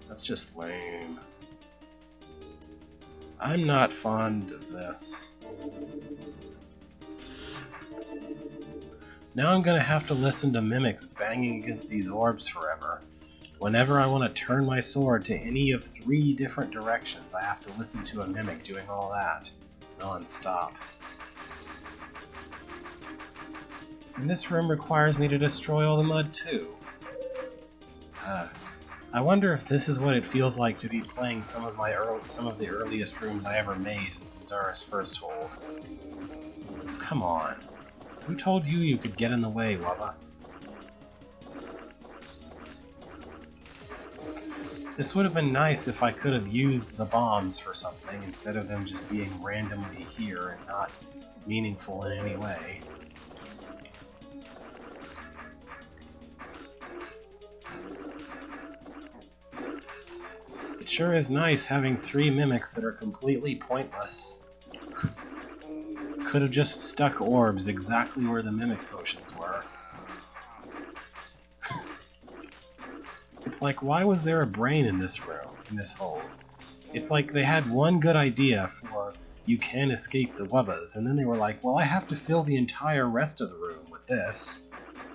That's just lame. I'm not fond of this. Now I'm gonna have to listen to mimics banging against these orbs forever. Whenever I want to turn my sword to any of 3 different directions, I have to listen to a mimic doing all that non-stop. And this room requires me to destroy all the mud too. I wonder if this is what it feels like to be playing some of the earliest rooms I ever made in Zendara's First Hold. Come on. Who told you you could get in the way, Wubba? This would have been nice if I could have used the bombs for something instead of them just being randomly here and not meaningful in any way. It sure is nice having 3 mimics that are completely pointless. Could have just stuck orbs exactly where the mimic potions were. It's like, why was there a brain in this room, in this hole? It's like they had one good idea for you can escape the Webbas, and then they were like, well, I have to fill the entire rest of the room with this,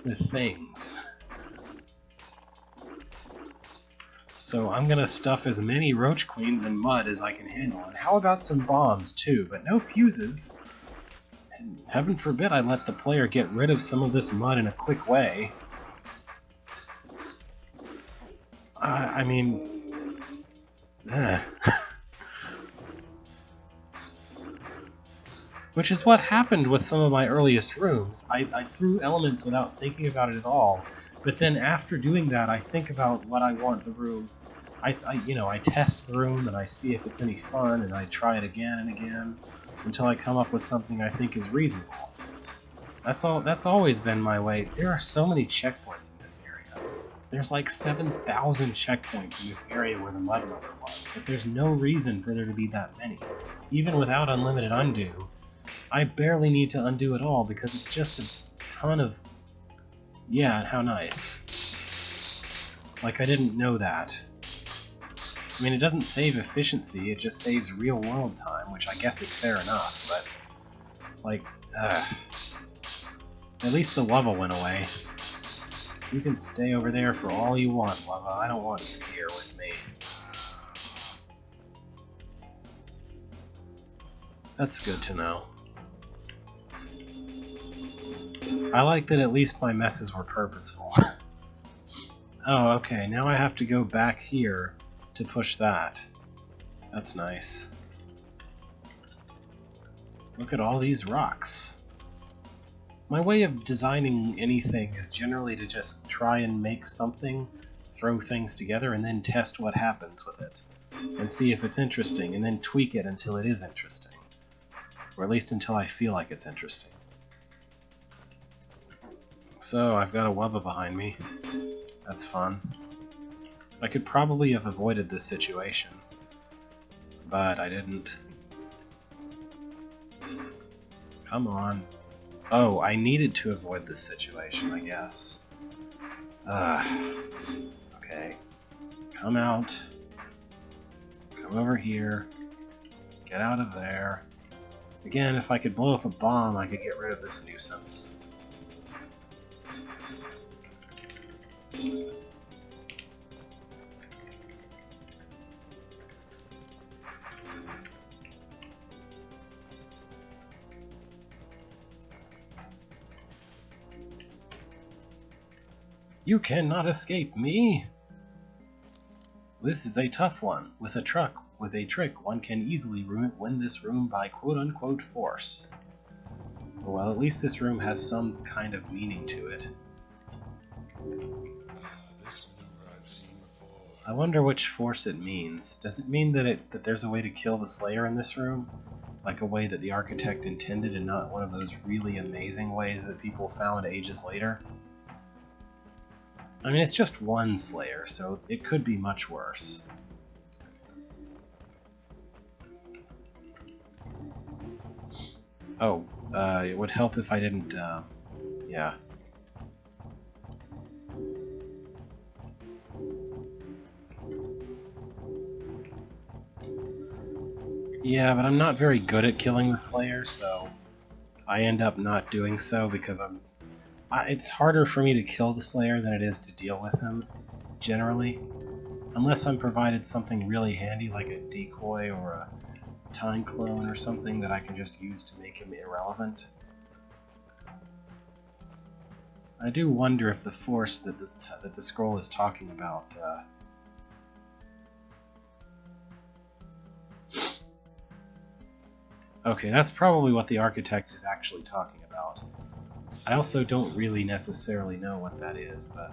with things. So I'm gonna stuff as many Roach Queens and mud as I can handle, and how about some bombs too, but no fuses. And heaven forbid I let the player get rid of some of this mud in a quick way. I mean... Which is what happened with some of my earliest rooms. I threw elements without thinking about it at all, but then after doing that I think about what I want the room... I test the room and I see if it's any fun and I try it again and again until I come up with something I think is reasonable. That's always been my way. There are so many checkpoints in this area. There's like 7,000 checkpoints in this area where the Mud Mother was, but there's no reason for there to be that many. Even without unlimited undo, I barely need to undo at all because it's just a ton of... Yeah, how nice. Like, I didn't know that. I mean, it doesn't save efficiency, it just saves real-world time, which I guess is fair enough, but... Like, at least the Wubba went away. You can stay over there for all you want, Wubba. I don't want you here with me. That's good to know. I like that at least my messes were purposeful. Oh, okay, now I have to go back here to push that. That's nice. Look at all these rocks. My way of designing anything is generally to just try and make something, throw things together, and then test what happens with it. And see if it's interesting, and then tweak it until it is interesting. Or at least until I feel like it's interesting. So, I've got a Wubba behind me. That's fun. I could probably have avoided this situation, but I didn't. Come on. Oh, I needed to avoid this situation, I guess. Okay. Come out. Come over here. Get out of there. Again, if I could blow up a bomb, I could get rid of this nuisance. You cannot escape me! This is a tough one. With a trick, one can easily win this room by quote-unquote force. Well, at least this room has some kind of meaning to it. I wonder which force it means. Does it mean that there's a way to kill the Slayer in this room? Like a way that the architect intended and not one of those really amazing ways that people found ages later? I mean, it's just one Slayer, so it could be much worse. Oh, it would help if I didn't, yeah. Yeah, but I'm not very good at killing the Slayer, so I end up not doing so because it's harder for me to kill the Slayer than it is to deal with him, generally. Unless I'm provided something really handy like a decoy or a time clone or something that I can just use to make him irrelevant. I do wonder if the force that the scroll is talking about okay, that's probably what the architect is actually talking about. I also don't really necessarily know what that is, but...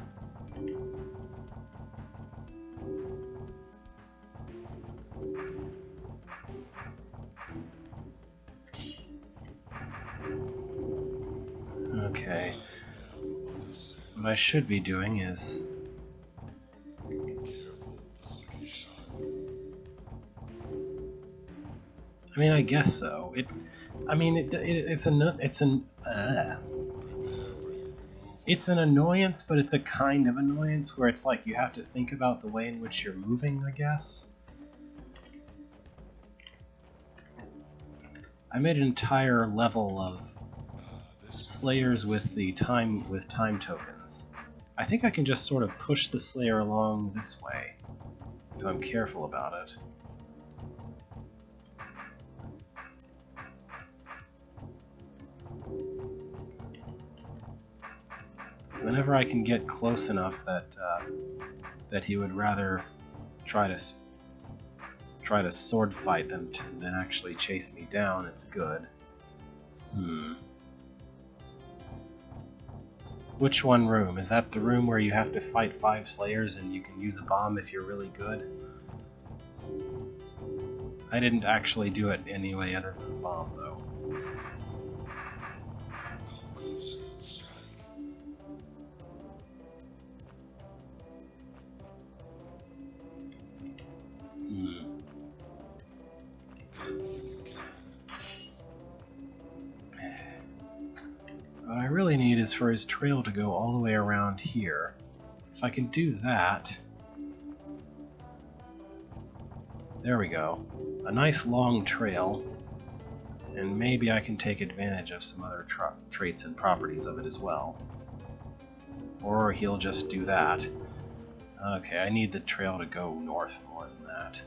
Okay. What I should be doing is... I mean, I guess so. It's an annoyance, but it's a kind of annoyance where it's like you have to think about the way in which you're moving, I guess. I made an entire level of Slayers with time tokens. I think I can just sort of push the Slayer along this way, if I'm careful about it. Whenever I can get close enough that he would rather try to sword fight than actually chase me down, it's good. Which one room? Is that the room where you have to fight 5 Slayers and you can use a bomb if you're really good? I didn't actually do it anyway other than the bomb, though. really need is for his trail to go all the way around here. If I can do that... There we go. A nice long trail, and maybe I can take advantage of some other traits and properties of it as well. Or he'll just do that. Okay, I need the trail to go north more than that.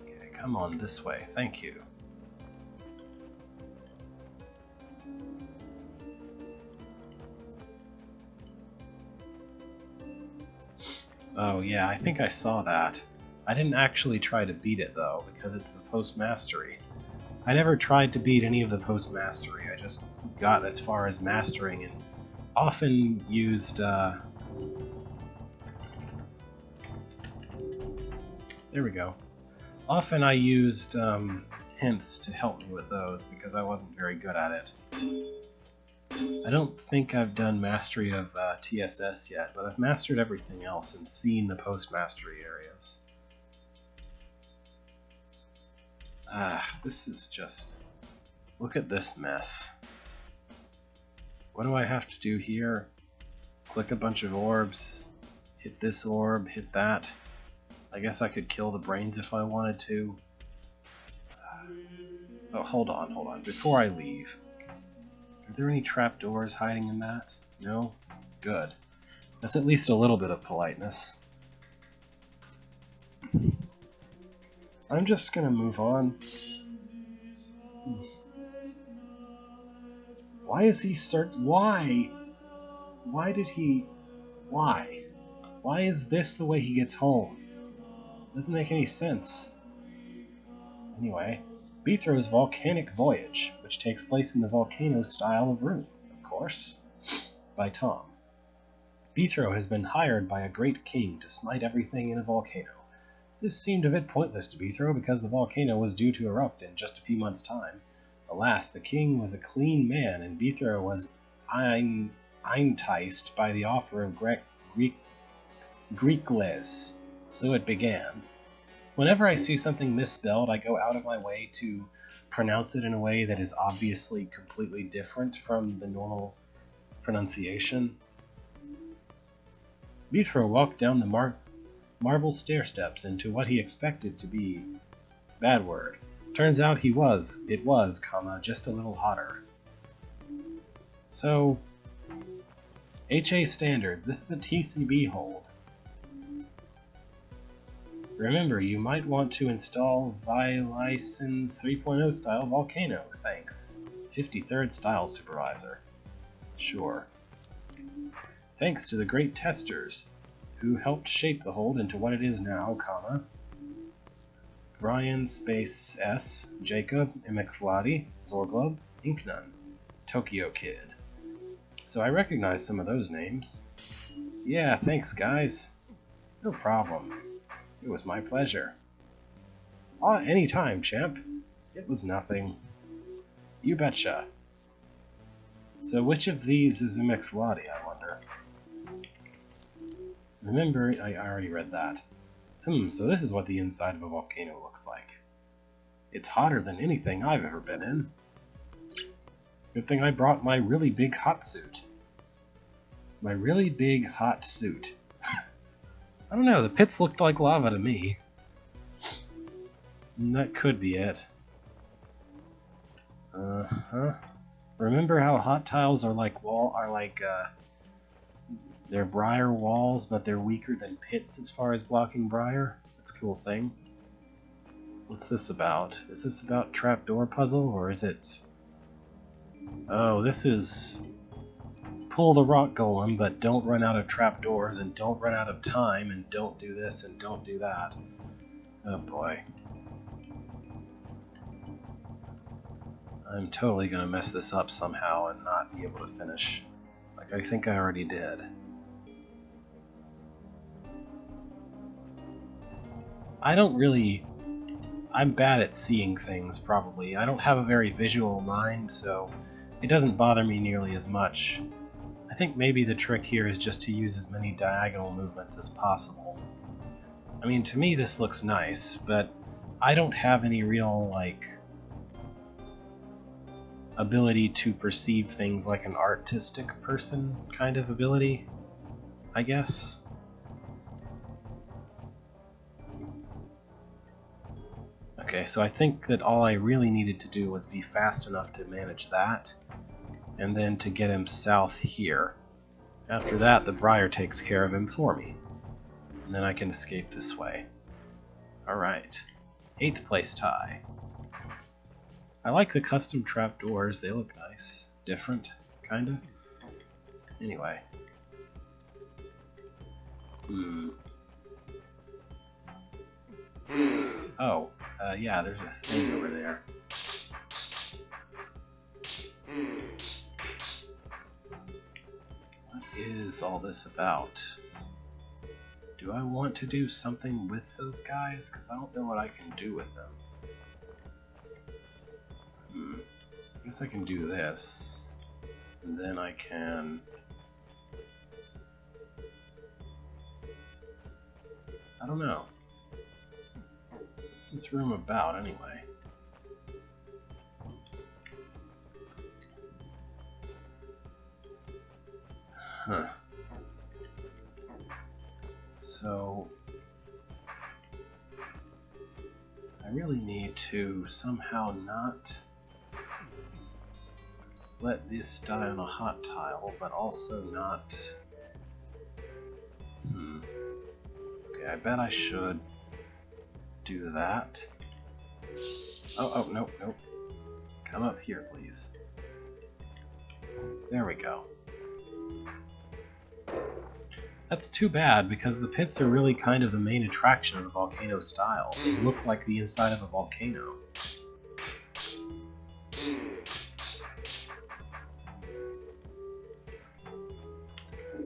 Okay, come on this way. Thank you. Oh yeah, I think I saw that. I didn't actually try to beat it though, because it's the post-mastery. I never tried to beat any of the post-mastery, I just got as far as mastering and often used, there we go. Often I used hints to help me with those because I wasn't very good at it. I don't think I've done mastery of TSS yet, but I've mastered everything else and seen the post-mastery areas. This is just... Look at this mess. What do I have to do here? Click a bunch of orbs, hit this orb, hit that. I guess I could kill the brains if I wanted to. Oh, hold on. Before I leave, are there any trapdoors hiding in that? No? Good. That's at least a little bit of politeness. I'm just gonna move on. Why is he Why? Why did he... Why? Why is this the way he gets home? Doesn't make any sense. Anyway, Beethro's Volcanic Voyage, which takes place in the volcano style of room, of course, by Tom. Beethro has been hired by a great king to smite everything in a volcano. This seemed a bit pointless to Beethro because the volcano was due to erupt in just a few months' time. Alas, the king was a clean man, and Beethro was enticed by the offer of Greekles. So it began. Whenever I see something misspelled, I go out of my way to pronounce it in a way that is obviously completely different from the normal pronunciation. Beethro walked down the marble stair steps into what he expected to be... Bad word. Turns out it was, just a little hotter. So, HA standards, this is a TCB hold. Remember, you might want to install ViLicense 3.0 style Volcano, thanks. 53rd style supervisor. Sure. Thanks to the great testers, who helped shape the hold into what it is now, Brian Space S, Jacob, MX Vladi, Zorglub, Inknun, Tokyo Kid. So I recognize some of those names. Yeah, thanks guys. No problem. It was my pleasure. Anytime, champ. It was nothing. You betcha. So which of these is MX Vladi, I wonder? Remember, I already read that. So this is what the inside of a volcano looks like. It's hotter than anything I've ever been in. Good thing I brought my really big hot suit. My really big hot suit. I don't know, the pits looked like lava to me. And that could be it. Remember how hot tiles are like they're briar walls, but they're weaker than pits as far as blocking briar? That's a cool thing. What's this about? Is this about trapdoor puzzle, or is it... Oh, this is... Pull the rock golem, but don't run out of trapdoors, and don't run out of time, and don't do this, and don't do that. Oh boy. I'm totally gonna mess this up somehow and not be able to finish. Like I think I already did. I'm bad at seeing things, probably. I don't have a very visual mind, so it doesn't bother me nearly as much. I think maybe the trick here is just to use as many diagonal movements as possible. I mean, to me this looks nice, but I don't have any real, like... ability to perceive things like an artistic person kind of ability, I guess. Okay, so I think that all I really needed to do was be fast enough to manage that, and then to get him south here. After that, the Briar takes care of him for me, and then I can escape this way. Alright, 8th place tie. I like the custom trapdoors, they look nice. Different, kinda. Anyway. Oh, yeah, there's a thing over there. What is all this about? Do I want to do something with those guys? Because I don't know what I can do with them. I guess I can do this. And then I can... I don't know. What's this room about, anyway? Huh. So... I really need to somehow not let this die on a hot tile, but also not... Okay, I bet I should do that. Oh, nope. Come up here, please. There we go. That's too bad, because the pits are really kind of the main attraction of the volcano style. They look like the inside of a volcano.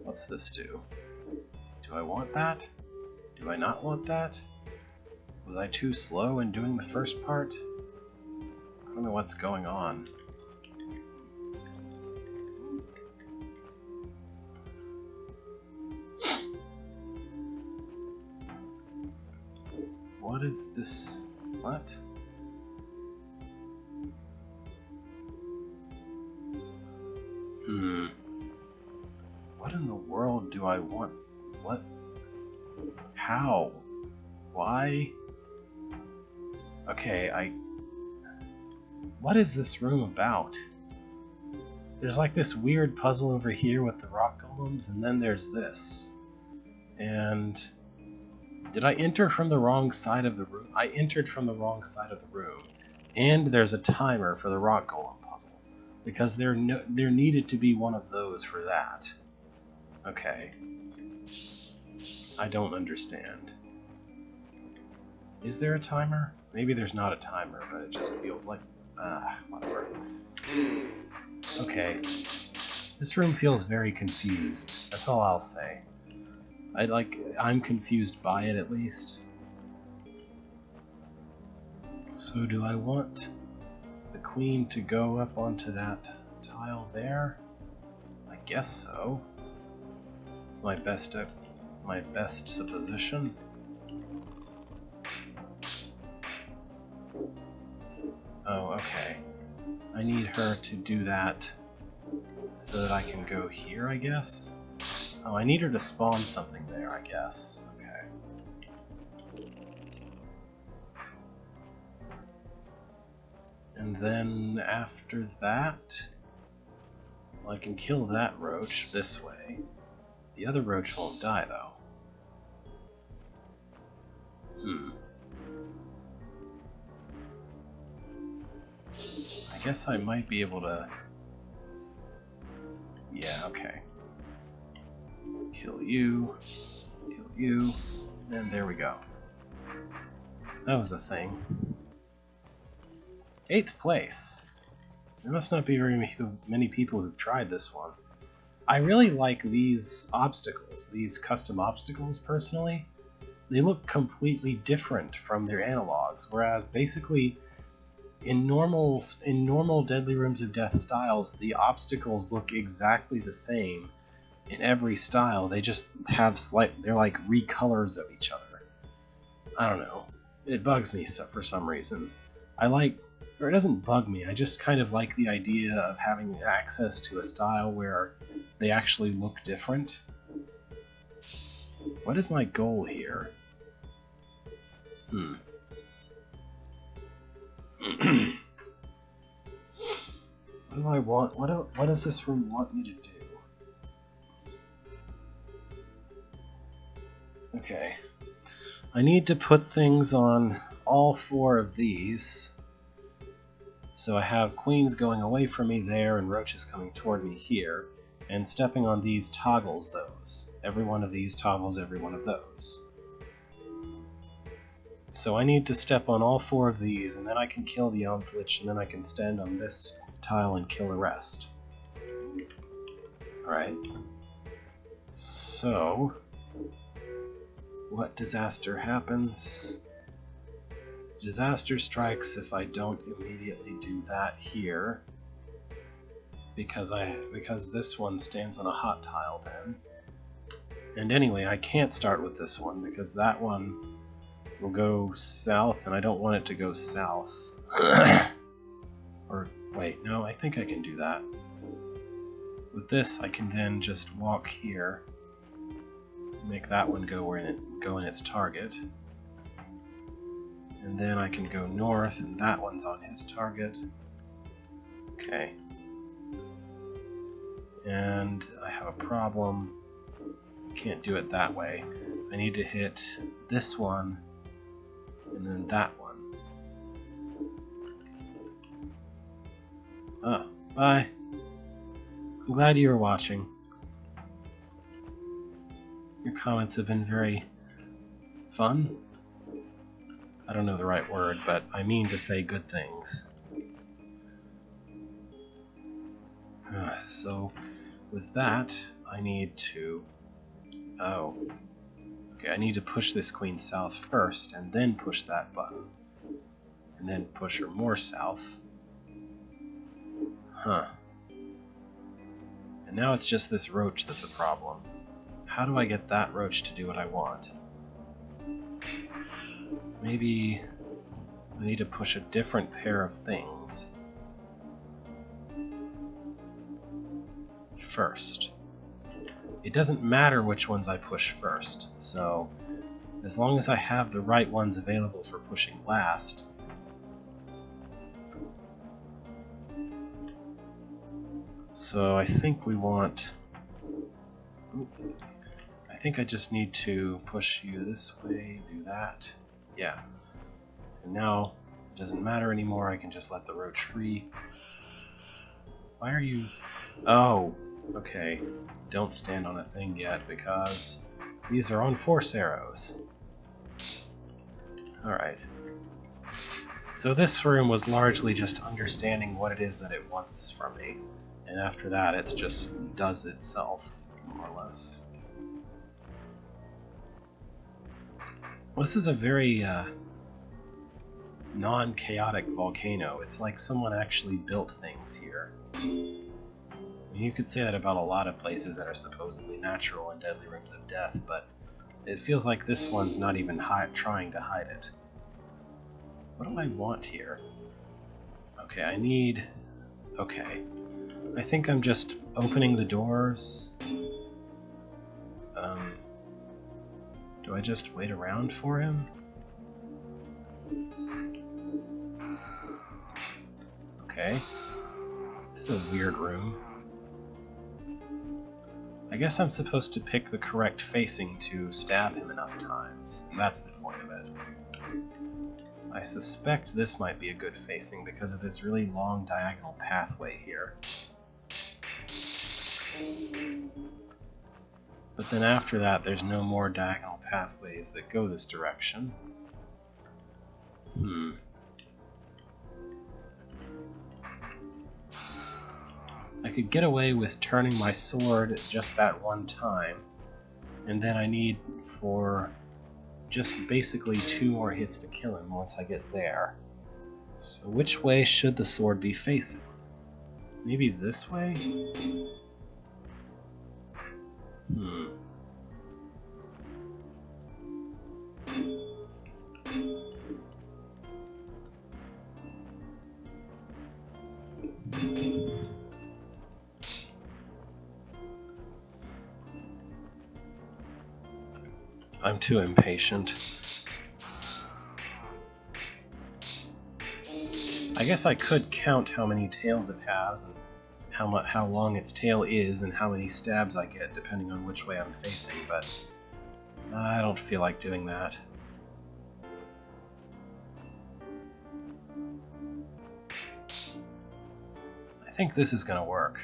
What's this do? Do I want that? Do I not want that? Was I too slow in doing the first part? I don't know what's going on. What is this? What? What in the world do I want? What? How? Why? Okay, what is this room about? There's like this weird puzzle over here with the rock golems, and then there's this. And... did I enter from the wrong side of the room? I entered from the wrong side of the room. And there's a timer for the rock golem puzzle. Because there needed to be one of those for that. Okay. I don't understand. Is there a timer? Maybe there's not a timer, but it just feels like... whatever. Okay. This room feels very confused. That's all I'll say. I'm confused by it, at least. So do I want the queen to go up onto that tile there? I guess so. It's my best supposition. Oh, okay. I need her to do that so that I can go here, I guess? Oh, I need her to spawn something there, I guess. Okay. And then after that, well, I can kill that roach this way. The other roach won't die, though. I guess I might be able to... yeah, okay. Kill you, and there we go. That was a thing. 8th place. There must not be very many people who've tried this one. I really like these obstacles, these custom obstacles, personally. They look completely different from their analogs, whereas basically in normal Deadly Rooms of Death styles, the obstacles look exactly the same in every style. They just have they're like recolors of each other. I don't know. It bugs me for some reason. I like Or it doesn't bug me, I just kind of like the idea of having access to a style where they actually look different. What is my goal here? What do I want? What does this room want me to do? Okay. I need to put things on all 4 of these. So I have queens going away from me there and roaches coming toward me here, and stepping on these toggles those. Every one of these toggles every one of those. So I need to step on all 4 of these, and then I can kill the Elm Lich, and then I can stand on this tile and kill the rest. Alright. So, what disaster happens? Disaster strikes if I don't immediately do that here, because this one stands on a hot tile then. And anyway, I can't start with this one because that one will go south, and I don't want it to go south. Or wait, no, I think I can do that. With this, I can then just walk here, make that one go in its target. And then I can go north, and that one's on his target. Okay. And I have a problem. Can't do it that way. I need to hit this one, and then that one. Oh, bye. I'm glad you were watching. Your comments have been very fun. I don't know the right word, but I mean to say good things. So, with that, I need to... Oh. Okay, I need to push this queen south first, and then push that button. And then push her more south. Huh. And now it's just this roach that's a problem. How do I get that roach to do what I want? Maybe I need to push a different pair of things first. It doesn't matter which ones I push first, so as long as I have the right ones available for pushing last. So I think we want... I think I just need to push you this way, do that. Yeah. And now it doesn't matter anymore, I can just let the roach free. Why are you... Oh, okay. Don't stand on a thing yet because these are on force arrows. Alright. So this room was largely just understanding what it is that it wants from me. And after that, it just does itself, more or less. Well, this is a very non-chaotic volcano. It's like someone actually built things here. I mean, you could say that about a lot of places that are supposedly natural and deadly rooms of death, but it feels like this one's not even trying to hide it. What do I want here? Okay, I need... Okay. I think I'm just opening the doors. Do I just wait around for him? Okay. This is a weird room. I guess I'm supposed to pick the correct facing to stab him enough times. That's the point of it. I suspect this might be a good facing because of this really long diagonal pathway here. But then after that, there's no more diagonal pathways that go this direction. I could get away with turning my sword just that one time, and then I need for just basically 2 more hits to kill him once I get there. So which way should the sword be facing? Maybe this way? I'm too impatient. I guess I could count how many tails it has, and how long its tail is, and how many stabs I get, depending on which way I'm facing, but I don't feel like doing that. I think this is going to work.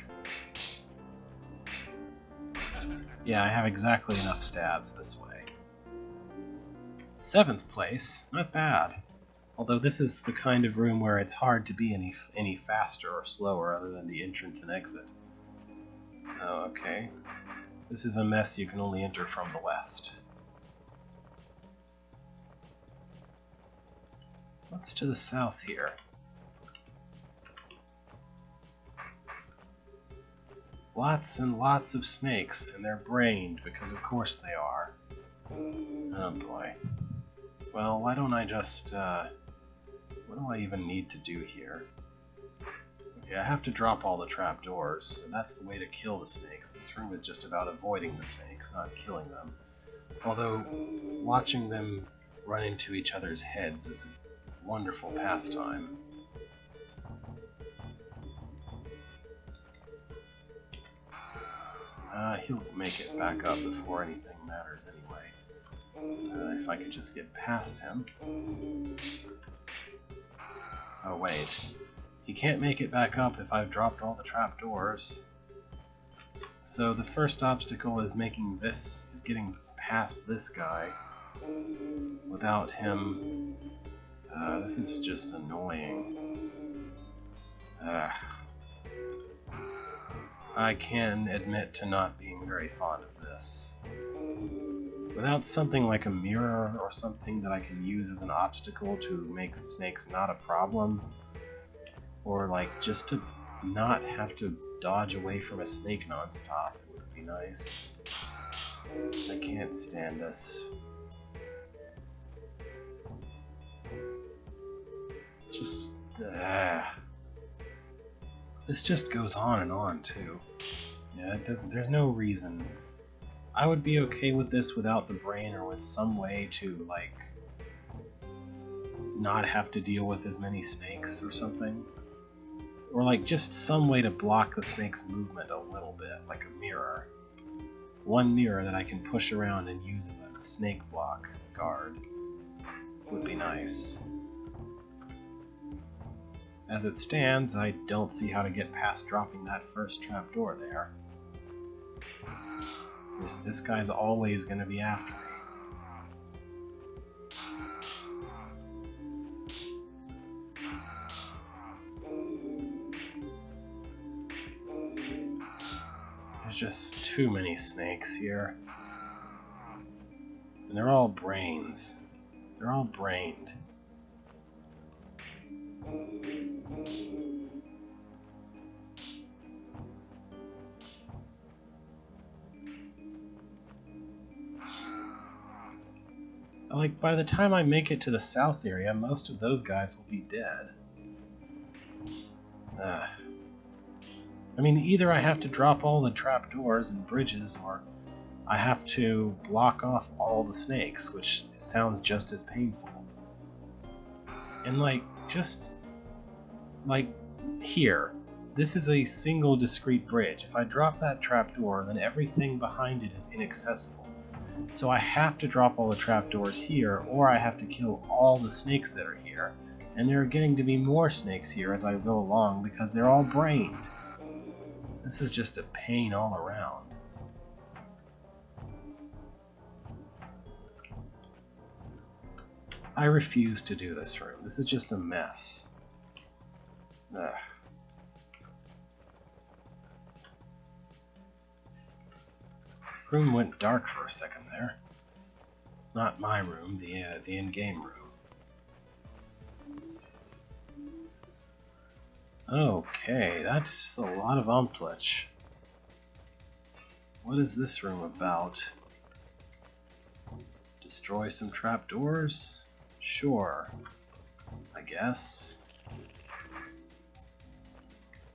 Yeah, I have exactly enough stabs this way. 7th place, not bad. Although this is the kind of room where it's hard to be any faster or slower other than the entrance and exit. Oh, okay. This is a mess you can only enter from the west. What's to the south here? Lots and lots of snakes, and they're brained, because of course they are. Oh boy. Well, why don't I just, what do I even need to do here? Okay, I have to drop all the trapdoors, so that's the way to kill the snakes. This room is just about avoiding the snakes, not killing them. Although, watching them run into each other's heads is a wonderful pastime. He'll make it back up before anything matters anyway. If I could just get past him. Oh wait, he can't make it back up if I've dropped all the trapdoors. So the first obstacle is getting past this guy without him. This is just annoying. I can admit to not being very fond of this. Without something like a mirror or something that I can use as an obstacle to make the snakes not a problem, or like just to not have to dodge away from a snake nonstop, it would be nice. I can't stand this. Just, this just goes on and on too. Yeah, it doesn't. There's no reason. I would be okay with this without the brain, or with some way to like not have to deal with as many snakes or something, or like just some way to block the snake's movement a little bit, like a mirror. One mirror that I can push around and use as a snake block guard would be nice. As it stands, I don't see how to get past dropping that first trapdoor there. This guy's always going to be after me. There's just too many snakes here. And they're all brains. They're all brained. Like, by the time I make it to the south area, most of those guys will be dead. I mean, either I have to drop all the trapdoors and bridges, or I have to block off all the snakes, which sounds just as painful. And like, here, this is a single discrete bridge. If I drop that trapdoor, then everything behind it is inaccessible. So I have to drop all the trapdoors here, or I have to kill all the snakes that are here. And there are getting to be more snakes here as I go along, because they're all brained. This is just a pain all around. I refuse to do this room. This is just a mess. Ugh. Room went dark for a second there. Not my room, the in-game room. Okay, that's a lot of umplage. What is this room about? Destroy some trapdoors? Sure, I guess.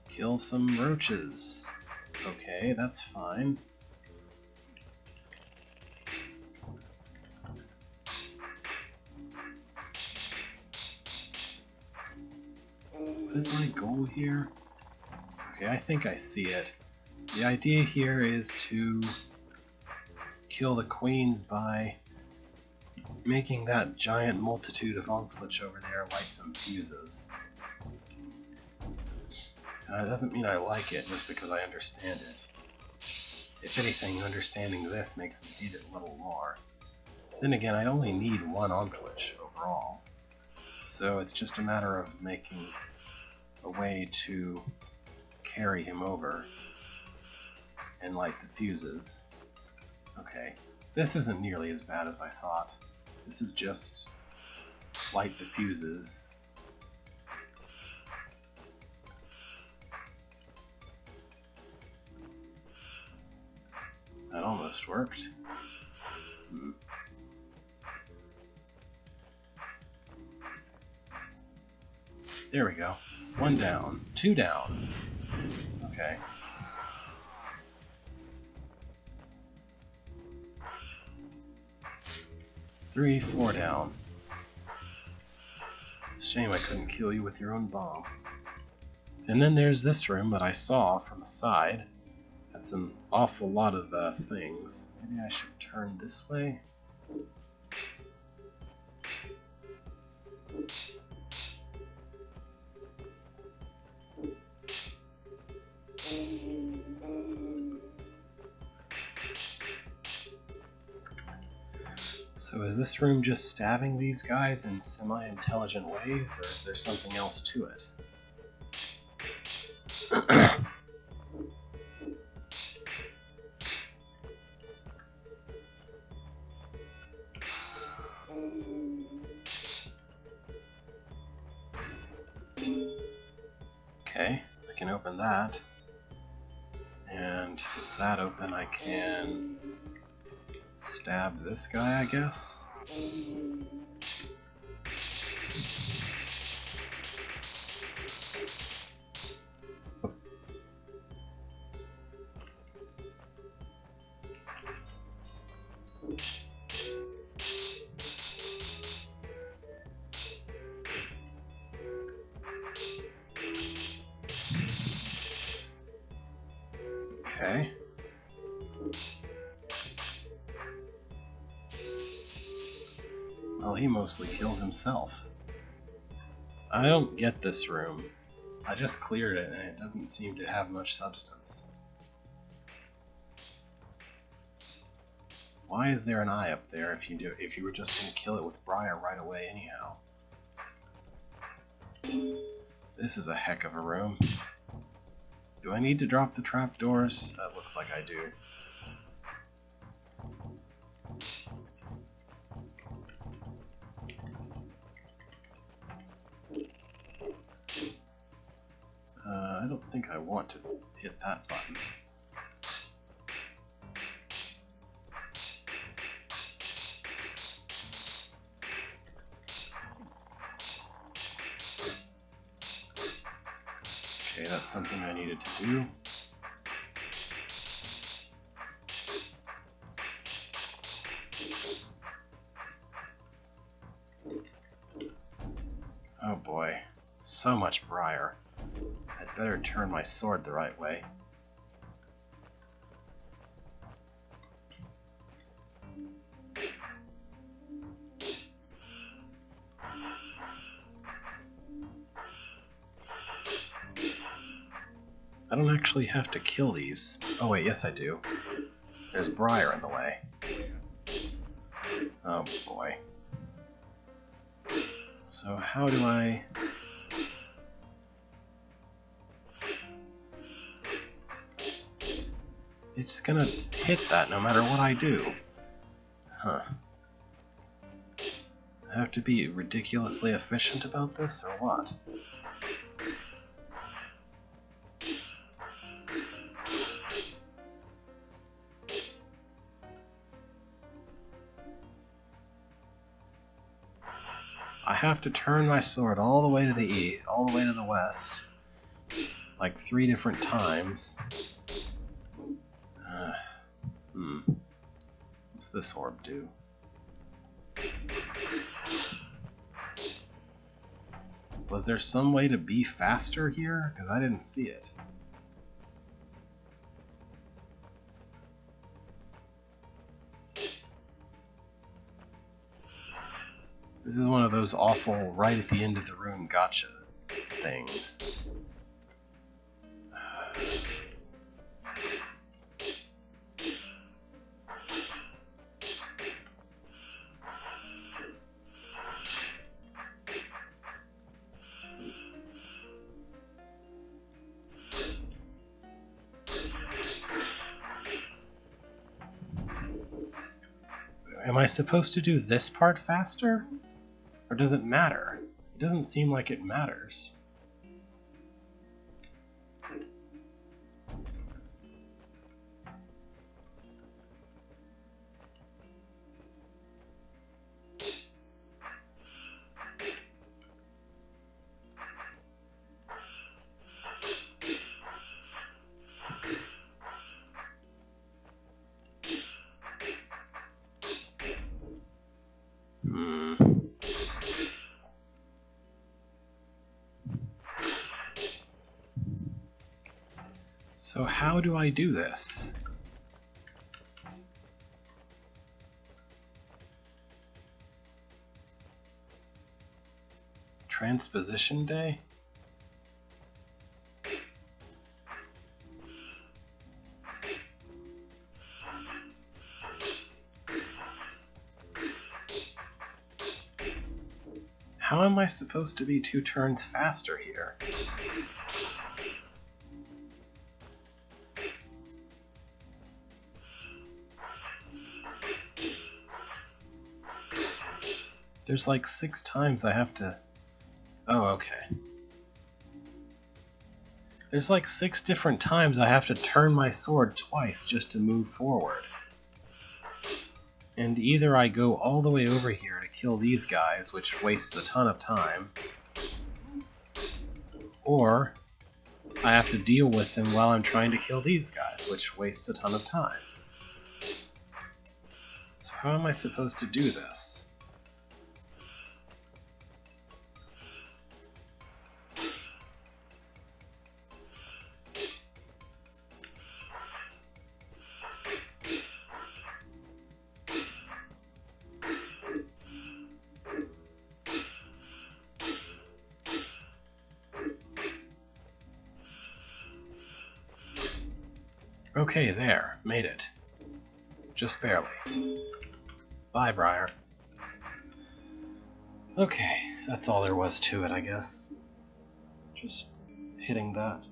Kill some roaches. Okay, that's fine. What is my goal here? Okay, I think I see it. The idea here is to kill the queens by making that giant multitude of Ankh-Lich over there light some fuses. It doesn't mean I like it just because I understand it. If anything, understanding this makes me hate it a little more. Then again, I only need one Ankh-Lich overall, so it's just a matter of making a way to carry him over and light the fuses. Okay, this isn't nearly as bad as I thought. This is just light the fuses. That almost worked. There we go. 1 down. 2 down. Okay. Three, 4 down. Shame I couldn't kill you with your own bomb. And then there's this room that I saw from the side. That's an awful lot of things. Maybe I should turn this way? So is this room just stabbing these guys in semi-intelligent ways, or is there something else to it? Okay, I can open that. And with that open, I can stab this guy, I guess. Okay. Well, he mostly kills himself. I don't get this room. I just cleared it and it doesn't seem to have much substance. Why is there an eye up there if you were just going to kill it with Briar right away anyhow? This is a heck of a room. Do I need to drop the trapdoors? That looks like I do. I don't think I want to hit that button. Okay, that's something I needed to do. Oh boy, so much Briar. I'd better turn my sword the right way. I don't actually have to kill these. Oh wait, yes I do. There's Briar in the way. Oh boy. So how do I... It's gonna hit that no matter what I do. Huh. I have to be ridiculously efficient about this, or what? I have to turn my sword all the way to the all the way to the west, like 3 different times. What's this orb do? Was there some way to be faster here? Because I didn't see it. This is one of those awful right at the end of the room gotcha things. Am I supposed to do this part faster? Or does it matter? It doesn't seem like it matters. So how do I do this? Transposition day? How am I supposed to be 2 turns faster here? There's like 6 times I have to... Oh, okay. There's like 6 different times I have to turn my sword twice just to move forward. And either I go all the way over here to kill these guys, which wastes a ton of time, or I have to deal with them while I'm trying to kill these guys, which wastes a ton of time. So how am I supposed to do this? Okay, there. Made it. Just barely. Bye, Briar. Okay, that's all there was to it, I guess. Just hitting that.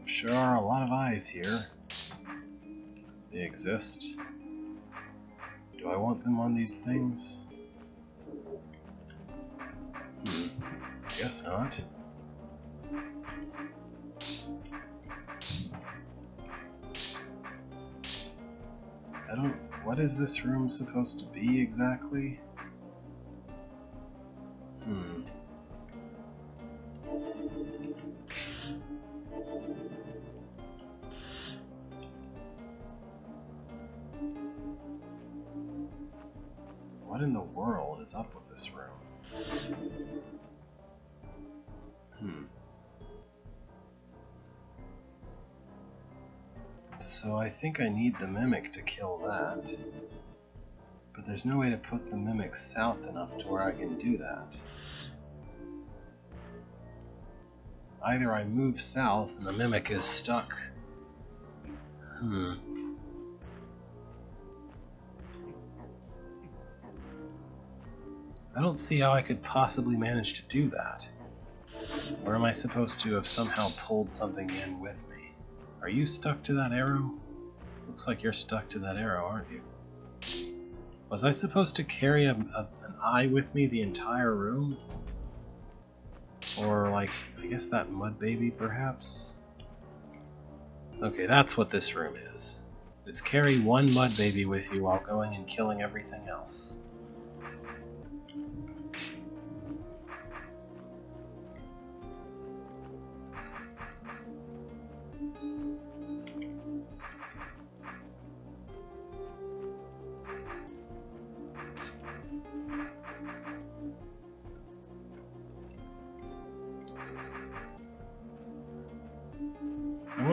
Sure are a lot of eyes here. They exist. Do I want them on these things? Guess not. What is this room supposed to be exactly? What in the world is up with this room? So I think I need the Mimic to kill that. But there's no way to put the Mimic south enough to where I can do that. Either I move south and the Mimic is stuck. I don't see how I could possibly manage to do that. Or am I supposed to have somehow pulled something in with me? Are you stuck to that arrow? Looks like you're stuck to that arrow, aren't you? Was I supposed to carry an eye with me the entire room? Or, like, I guess that mud baby, perhaps? Okay, that's what this room is. It's carry one mud baby with you while going and killing everything else.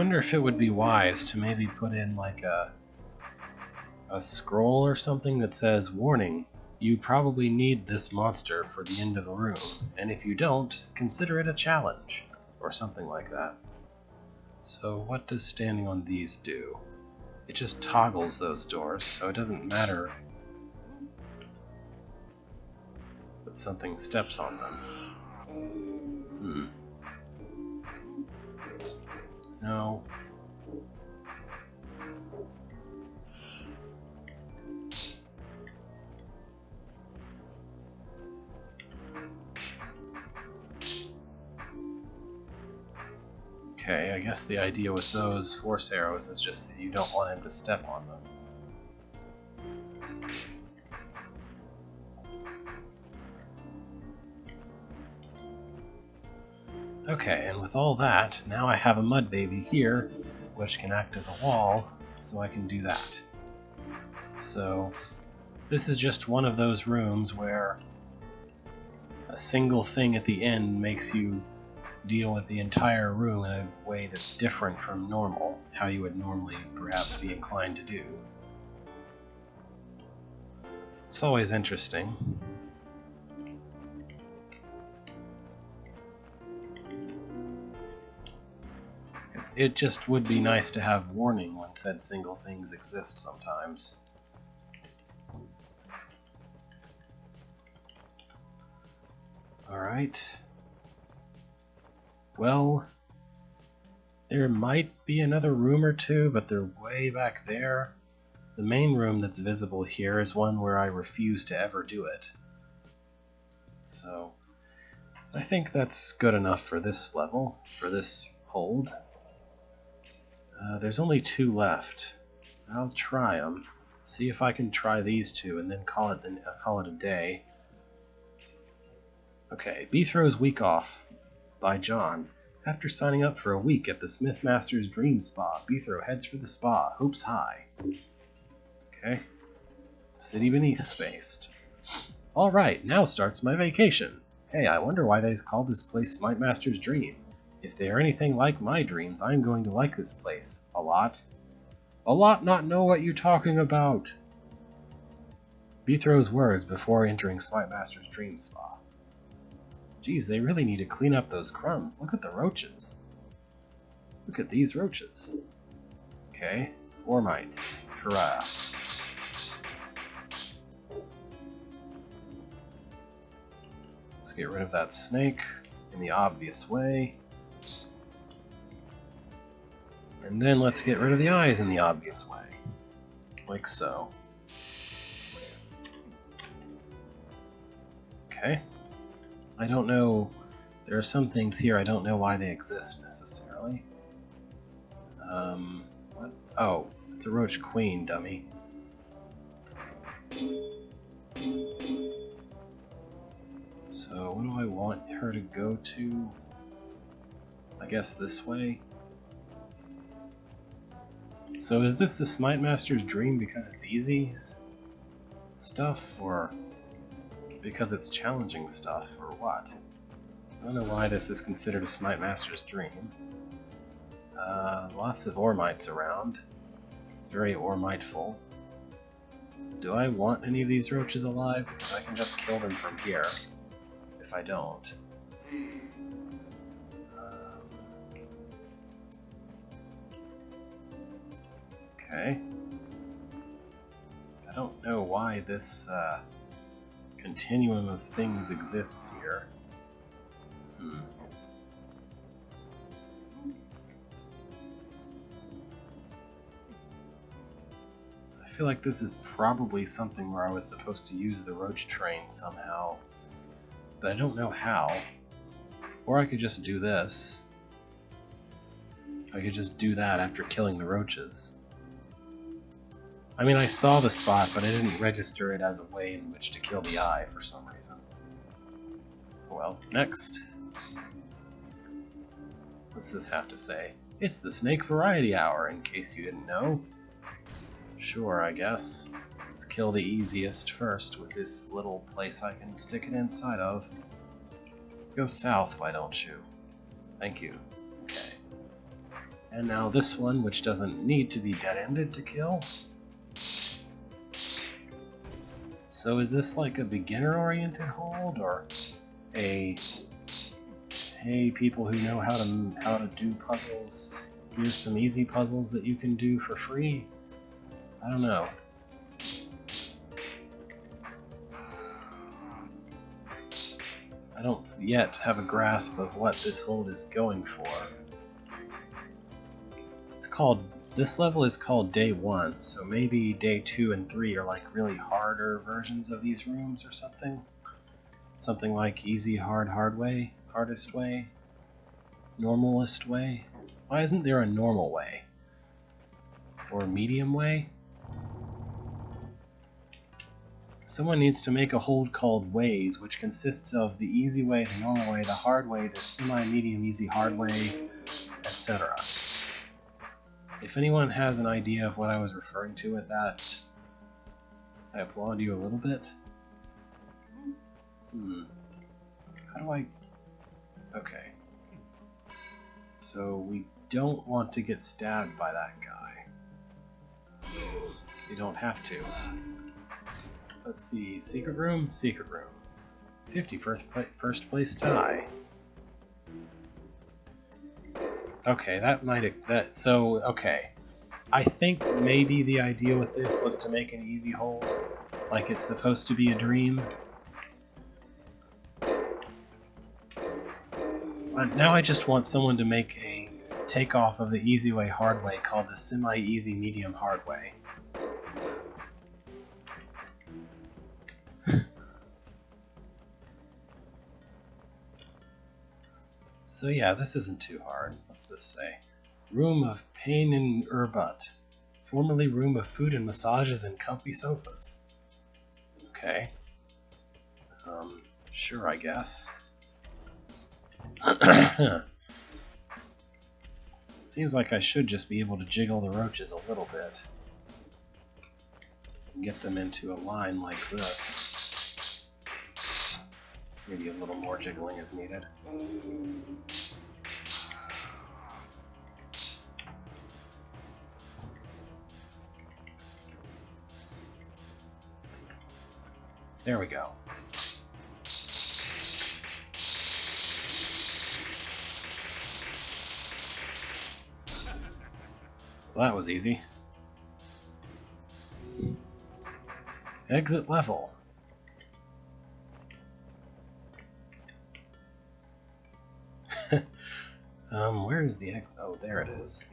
wonder if it would be wise to maybe put in like a scroll or something that says, "Warning, you probably need this monster for the end of the room, and if you don't, consider it a challenge," or something like that. So what does standing on these do? It just toggles those doors, so it doesn't matter that something steps on them. No. Okay, I guess the idea with those force arrows is just that you don't want him to step on them. Okay, and with all that, now I have a mud baby here, which can act as a wall, so I can do that. So, this is just one of those rooms where a single thing at the end makes you deal with the entire room in a way that's different from normal, how you would normally perhaps be inclined to do. It's always interesting. It just would be nice to have warning when said single things exist sometimes. Alright. Well, there might be another room or two, but they're way back there. The main room that's visible here is one where I refuse to ever do it. So, I think that's good enough for this level, for this hold. There's only 2 left. I'll try them. See if I can try these 2 and then call it a day. Okay, Beethro's Week Off by John. After signing up for a week at the Smithmaster's Dream Spa, Beethro heads for the spa, hopes high. Okay. City Beneath based. Alright, now starts my vacation. Hey, I wonder why they called this place Smite-Master's Dream. If they are anything like my dreams, I'm going to like this place. A lot. A lot not know what you talking about. Beethro's words before entering Smite-Master's Dream Spa. Geez, they really need to clean up those crumbs. Look at the roaches. Look at these roaches. Okay, Ormites. Hurrah. Let's get rid of that snake in the obvious way. And then let's get rid of the eyes in the obvious way. Like so. Okay. I don't know. There are some things here I don't know why they exist necessarily. What? Oh, it's a roach queen, dummy. So, what do I want her to go to? I guess this way? So is this the Smite-Master's dream because it's easy stuff, or because it's challenging stuff, or what? I don't know why this is considered a Smite-Master's dream. Lots of Ormites around. It's very Ormiteful. Do I want any of these roaches alive? Because I can just kill them from here, if I don't. Okay. I don't know why this continuum of things exists here. I feel like this is probably something where I was supposed to use the roach train somehow, but I don't know how. Or I could just do this. I could just do that after killing the roaches. I mean, I saw the spot, but I didn't register it as a way in which to kill the eye for some reason. Well, next. What's this have to say? It's the Snake Variety Hour, in case you didn't know. Sure, I guess. Let's kill the easiest first with this little place I can stick it inside of. Go south, why don't you? Thank you. Okay. And now this one, which doesn't need to be dead-ended to kill. So is this like a beginner-oriented hold, or a hey, people who know how to do puzzles, here's some easy puzzles that you can do for free? I don't know. I don't yet have a grasp of what this hold is going for. It's called, this level is called Day 1, so maybe Day 2 and 3 are like really harder versions of these rooms or something. Something like easy, hard way, hardest way, normalist way. Why isn't there a normal way? Or medium way? Someone needs to make a hold called Ways, which consists of the easy way, the normal way, the hard way, the semi-medium, easy, hard way, etc. If anyone has an idea of what I was referring to with that, I applaud you a little bit. How do I... Okay. So we don't want to get stabbed by that guy. You don't have to. Let's see, secret room, 51st place tie. Okay, okay. I think maybe the idea with this was to make an easy hold, like it's supposed to be a dream. But now I just want someone to make a takeoff of the easy way, hard way, called the semi-easy, medium, hard way. So yeah, this isn't too hard. What's this say? Room of pain in Urbutt. Formerly room of food and massages and comfy sofas. Okay. Sure, I guess. Seems like I should just be able to jiggle the roaches a little bit. And get them into a line like this. Maybe a little more jiggling is needed. There we go. Well, that was easy. Exit level. Where is the exit? Oh, there it is.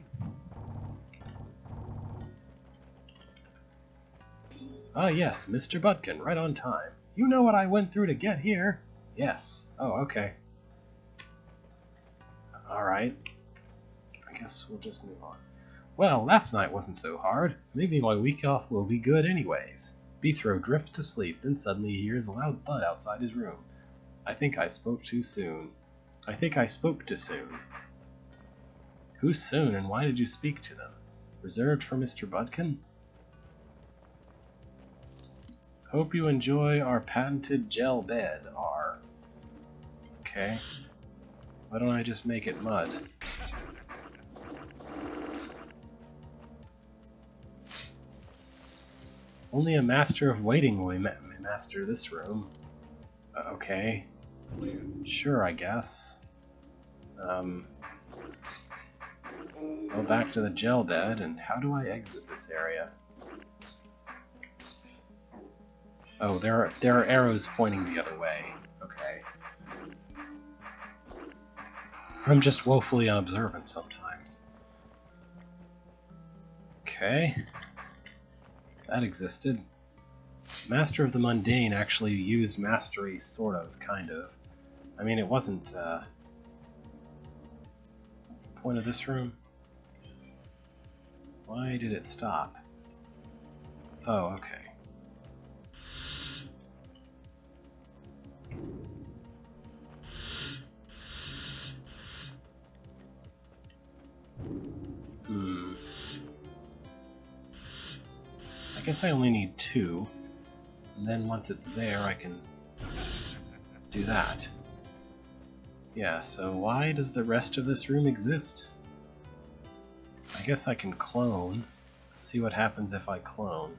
Ah, yes, Mr. Butkin, right on time. You know what I went through to get here? Yes. Oh, okay. Alright. I guess we'll just move on. Well, last night wasn't so hard. Maybe my week off will be good anyways. Beethro drifts to sleep, then suddenly he hears a loud thud outside his room. I think I spoke too soon. I think I spoke too soon. Who's soon, and why did you speak to them? Reserved for Mr. Butkin? Hope you enjoy our patented gel bed, R. Okay. Why don't I just make it mud? Only a master of waiting will master this room. Okay. Sure, I guess. Go back to the gel bed, and how do I exit this area? Oh, there are arrows pointing the other way. Okay. I'm just woefully unobservant sometimes. Okay. That existed. Master of the Mundane actually used mastery, sort of, kind of. I mean, it wasn't, what's the point of this room? Why did it stop? Oh, okay. I guess I only need 2, and then once it's there I can do that. Yeah, so why does the rest of this room exist? guess I can clone. Let's see what happens if I clone.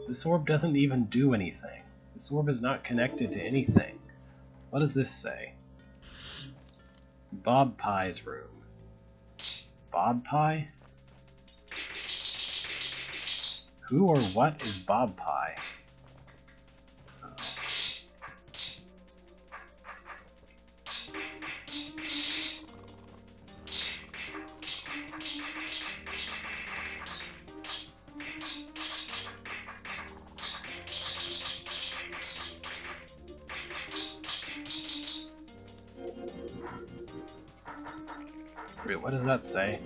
This orb doesn't even do anything. This orb is not connected to anything. What does this say? Bob Pie's room. Bob Pie? Who or what is Bob Pie? Wait, what does that say?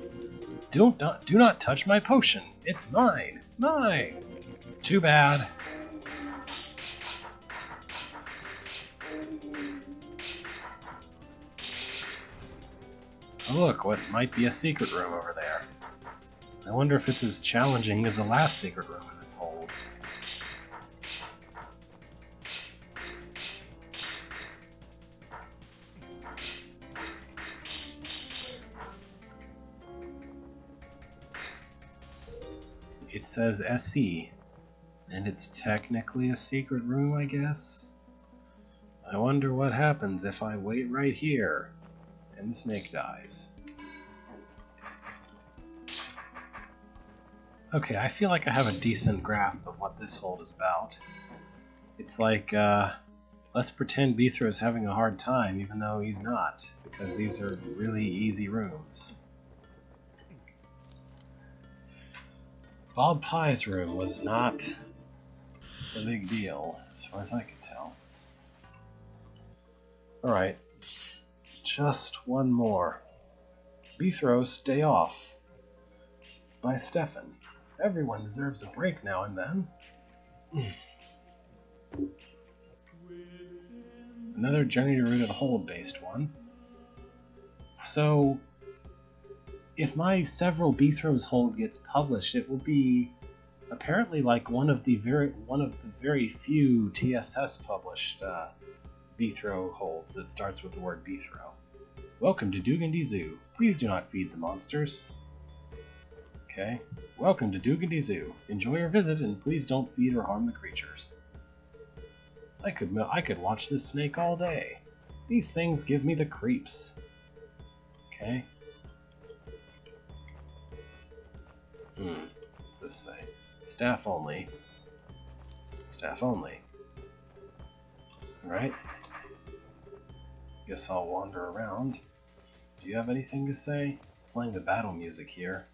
Do not touch my potion. It's mine. Mine. Too bad. Oh, look, what might be a secret room over there. I wonder if it's as challenging as the last secret room in this hold. It says SE, and it's technically a secret room, I guess. I wonder what happens if I wait right here and the snake dies. Okay, I feel like I have a decent grasp of what this hold is about. It's like, let's pretend Beethro's having a hard time even though he's not, because these are really easy rooms. Bob Pie's room was not a big deal, as far as I could tell. Alright, just one more. Beethro, Stay Off, by Stefan. Everyone deserves a break now and then. Another Journey to Rooted Hold based one. So, if my Several Beethro's hold gets published, it will be apparently like one of the very few TSS published Beethro holds that starts with the word Beethro. Welcome to Doogandy Zoo. Please do not feed the monsters. Okay. Welcome to Doogandy Zoo. Enjoy your visit and please don't feed or harm the creatures. I could watch this snake all day. These things give me the creeps. Okay. What's this say? Staff only. Staff only. Alright. Guess I'll wander around. Do you have anything to say? It's playing the battle music here.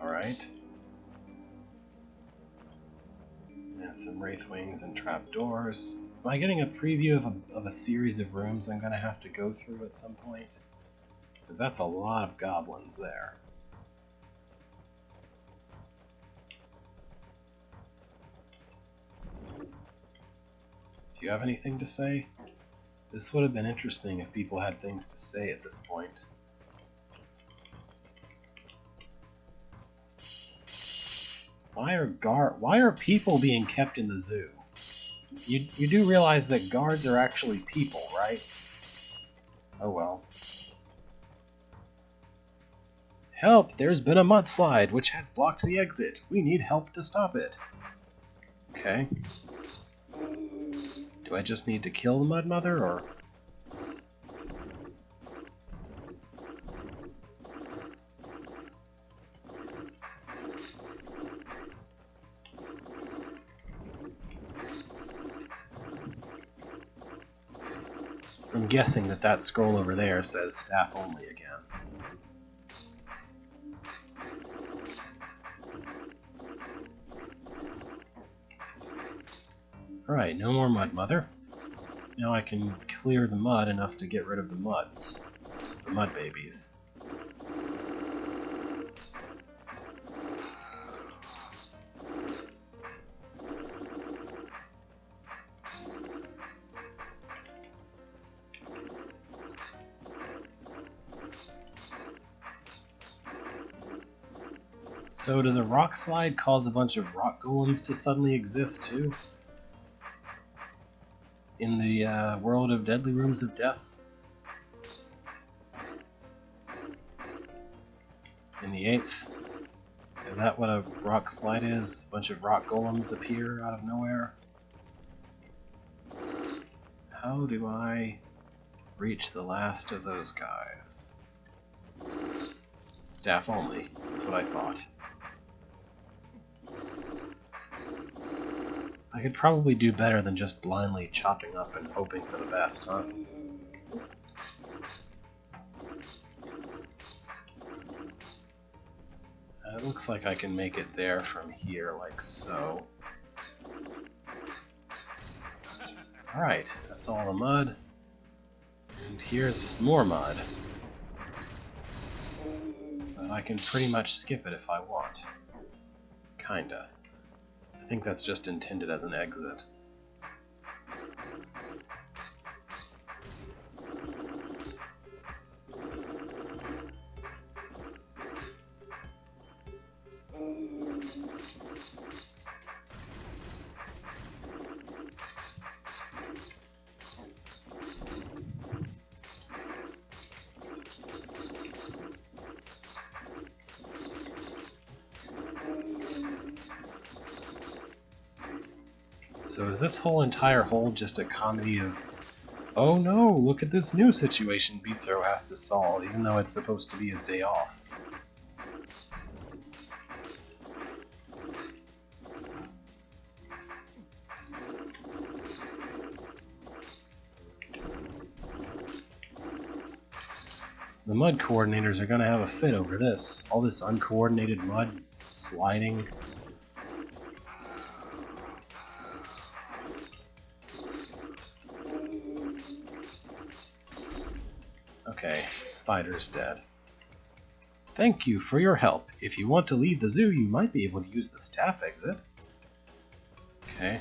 Alright. And some Wraithwings and trapdoors. Am I getting a preview of a series of rooms I'm going to have to go through at some point? Because that's a lot of goblins there. Do you have anything to say? This would have been interesting if people had things to say at this point. Why are people being kept in the zoo? You do realize that guards are actually people, right? Oh well. Help! There's been a mudslide which has blocked the exit. We need help to stop it. Okay. Do I just need to kill the Mud Mother, or...? I'm guessing that scroll over there says staff only again. Alright, no more Mud Mother. Now I can clear the mud enough to get rid of the muds. The mud babies. So does a rock slide cause a bunch of rock golems to suddenly exist too? in the world of Deadly Rooms of Death. In the 8th. Is that what a rock slide is? A bunch of rock golems appear out of nowhere? How do I reach the last of those guys? Staff only. That's what I thought. I could probably do better than just blindly chopping up and hoping for the best, huh? It looks like I can make it there from here, like so. Alright, that's all the mud. And here's more mud. But I can pretty much skip it if I want. Kinda. I think that's just intended as an exit. So is this whole entire hold just a comedy of, oh no, look at this new situation Beethro has to solve, even though it's supposed to be his day off? The mud coordinators are going to have a fit over this. All this uncoordinated mud sliding. Okay, Spider's dead. Thank you for your help. If you want to leave the zoo, you might be able to use the staff exit. Okay.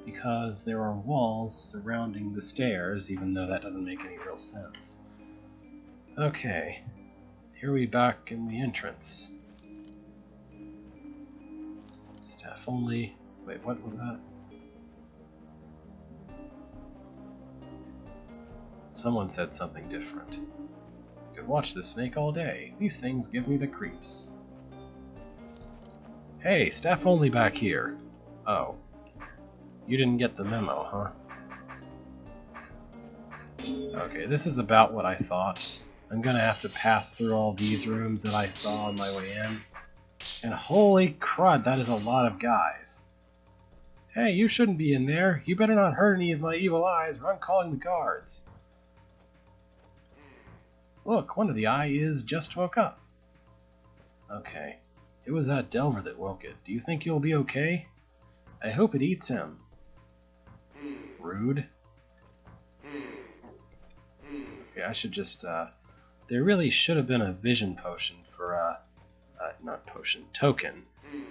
Because there are walls surrounding the stairs, even though that doesn't make any real sense. Okay, here we back in the entrance. Staff only. Wait, what was that? Someone said something different. Could watch the snake all day. These things give me the creeps. Hey, staff only back here. Oh. You didn't get the memo, huh? Okay, this is about what I thought. I'm gonna have to pass through all these rooms that I saw on my way in. And holy crud, that is a lot of guys. Hey, you shouldn't be in there. You better not hurt any of my evil eyes or I'm calling the guards. Look, one of the eyes just woke up. Okay, it was that Delver that woke it. Do you think you'll be okay? I hope it eats him. Rude. Okay, I should just, there really should have been a vision potion for, not potion, token.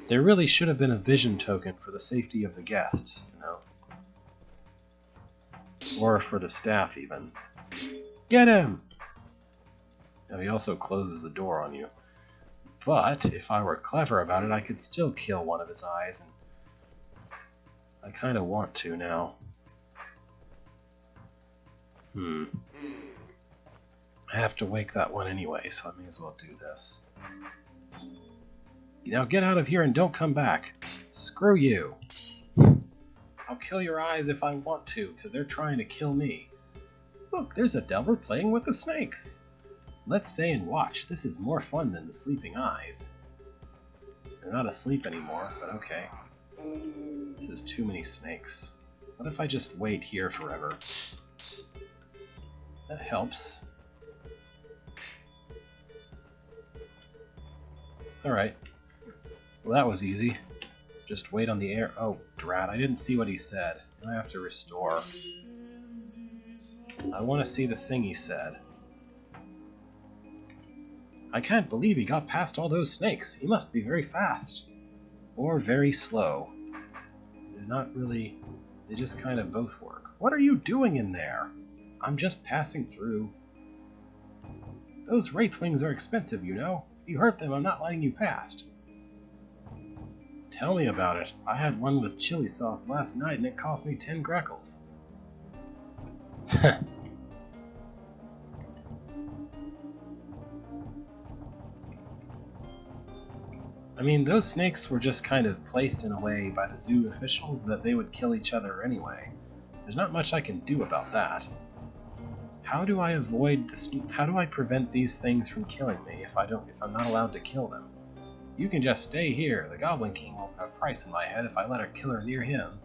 There really should have been a vision token for the safety of the guests, you know. Or for the staff, even. Get him! Now, he also closes the door on you. But, if I were clever about it, I could still kill one of his eyes, and I kind of want to now. I have to wake that one anyway, so I may as well do this. Now get out of here and don't come back. Screw you. I'll kill your eyes if I want to, because they're trying to kill me. Look, there's a Delver playing with the snakes. Let's stay and watch. This is more fun than the sleeping eyes. They're not asleep anymore, but okay. This is too many snakes. What if I just wait here forever? That helps. Alright. Well, that was easy. Just wait on the air. Oh, drat, I didn't see what he said. I have to restore. I want to see the thing he said. I can't believe he got past all those snakes. He must be very fast. Or very slow. There's not really They just kind of both work. What are you doing in there? I'm just passing through. Those Wraithwings are expensive, you know. If you hurt them, I'm not letting you past. Tell me about it. I had one with chili sauce last night and it cost me 10 Greckles. I mean, those snakes were just kind of placed in a way by the zoo officials that they would kill each other anyway. There's not much I can do about that. How do I avoid how do I prevent these things from killing me if I'm not allowed to kill them? You can just stay here. The Goblin King won't put a price in my head if I let a killer near him.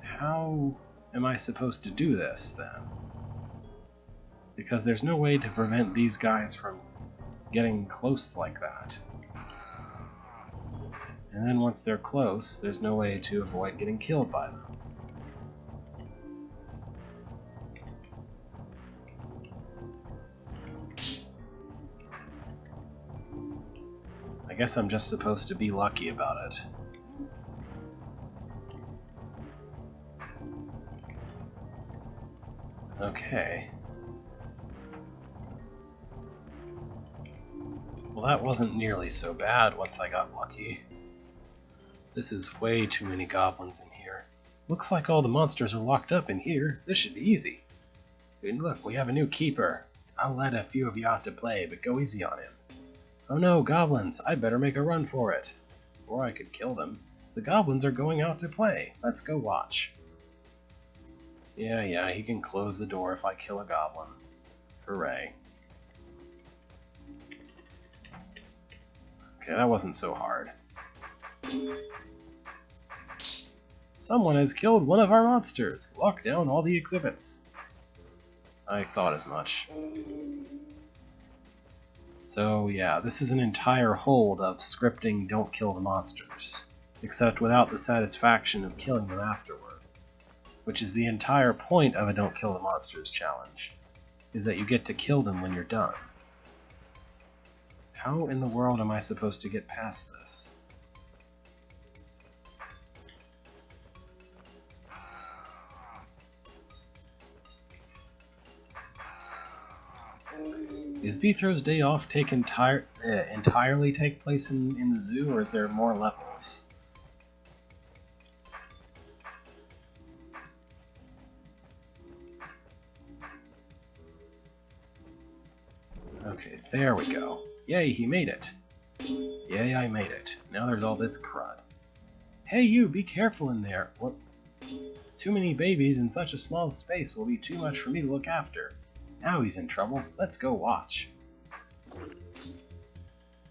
How am I supposed to do this then? Because there's no way to prevent these guys from getting close like that. And then once they're close, there's no way to avoid getting killed by them. I guess I'm just supposed to be lucky about it. Okay. Well, that wasn't nearly so bad once I got lucky. This is way too many goblins in here. Looks like all the monsters are locked up in here. This should be easy. And look, we have a new keeper. I'll let a few of you out to play, but go easy on him. Oh no, goblins! I better make a run for it. Or I could kill them. The goblins are going out to play. Let's go watch. Yeah, he can close the door if I kill a goblin. Hooray. Okay, that wasn't so hard. Someone has killed one of our monsters! Lock down all the exhibits. I thought as much. So yeah, this is an entire hold of scripting don't kill the monsters, except without the satisfaction of killing them afterward, which is the entire point of a don't kill the monsters challenge, is that you get to kill them when you're done. How in the world am I supposed to get past this? Is Beethrow's Day Off entirely take place in the zoo, or are there more levels? Okay, there we go. Yay, he made it. Yay, I made it. Now there's all this crud. Hey you, be careful in there. What? Too many babies in such a small space will be too much for me to look after. Now he's in trouble. Let's go watch.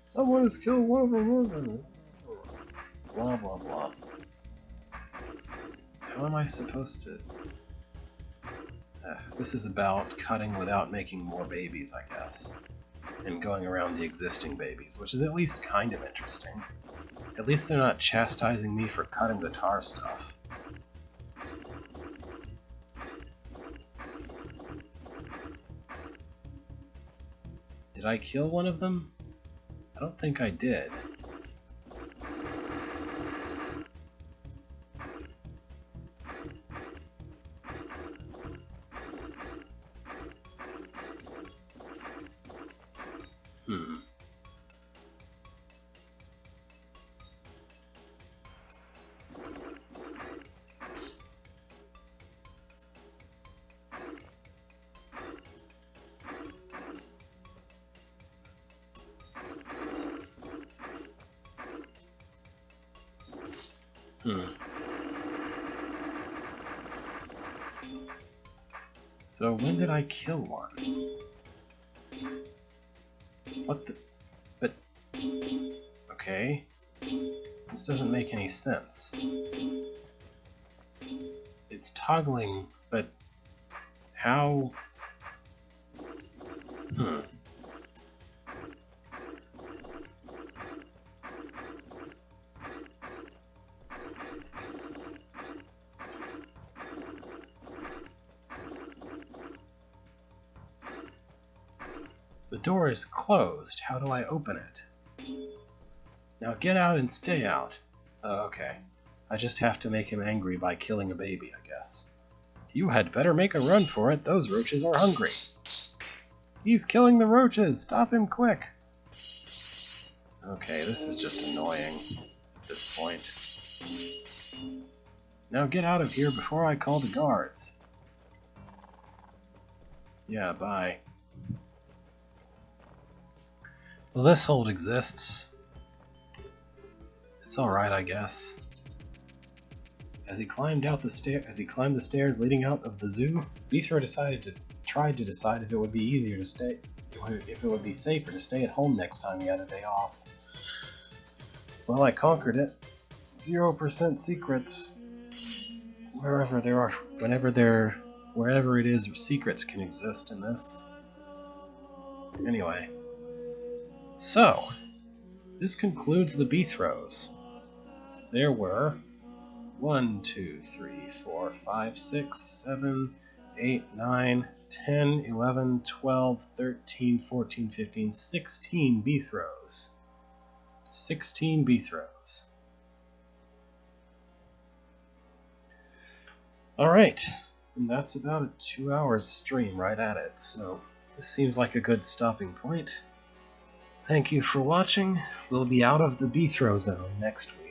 Someone has killed one of them. Blah, blah, blah. How am I supposed to... this is about cutting without making more babies, I guess. And going around the existing babies, which is at least kind of interesting. At least they're not chastising me for cutting the tar stuff. Did I kill one of them? I don't think I did. So when did I kill one? What the... But... Okay. This doesn't make any sense. It's toggling, but... How... The door is closed. How do I open it? Now get out and stay out. Oh, okay. I just have to make him angry by killing a baby, I guess. You had better make a run for it. Those roaches are hungry. He's killing the roaches! Stop him quick! Okay, this is just annoying at this point. Now get out of here before I call the guards. Yeah, bye. Well, this hold exists. It's alright, I guess. As he climbed the stairs leading out of the zoo, Beethro tried to decide if it would be safer to stay at home next time he had a day off. Well, I conquered it. 0% secrets. Wherever it is, secrets can exist in this. Anyway. So, this concludes the Beethros. There were 1, 2, 3, 4, 5, 6, 7, 8, 9, 10, 11, 12, 13, 14, 15, 16 Beethros. 16 Beethros. Alright, and that's about a 2 hours stream right at it, so this seems like a good stopping point. Thank you for watching. We'll be out of the Beethro zone next week.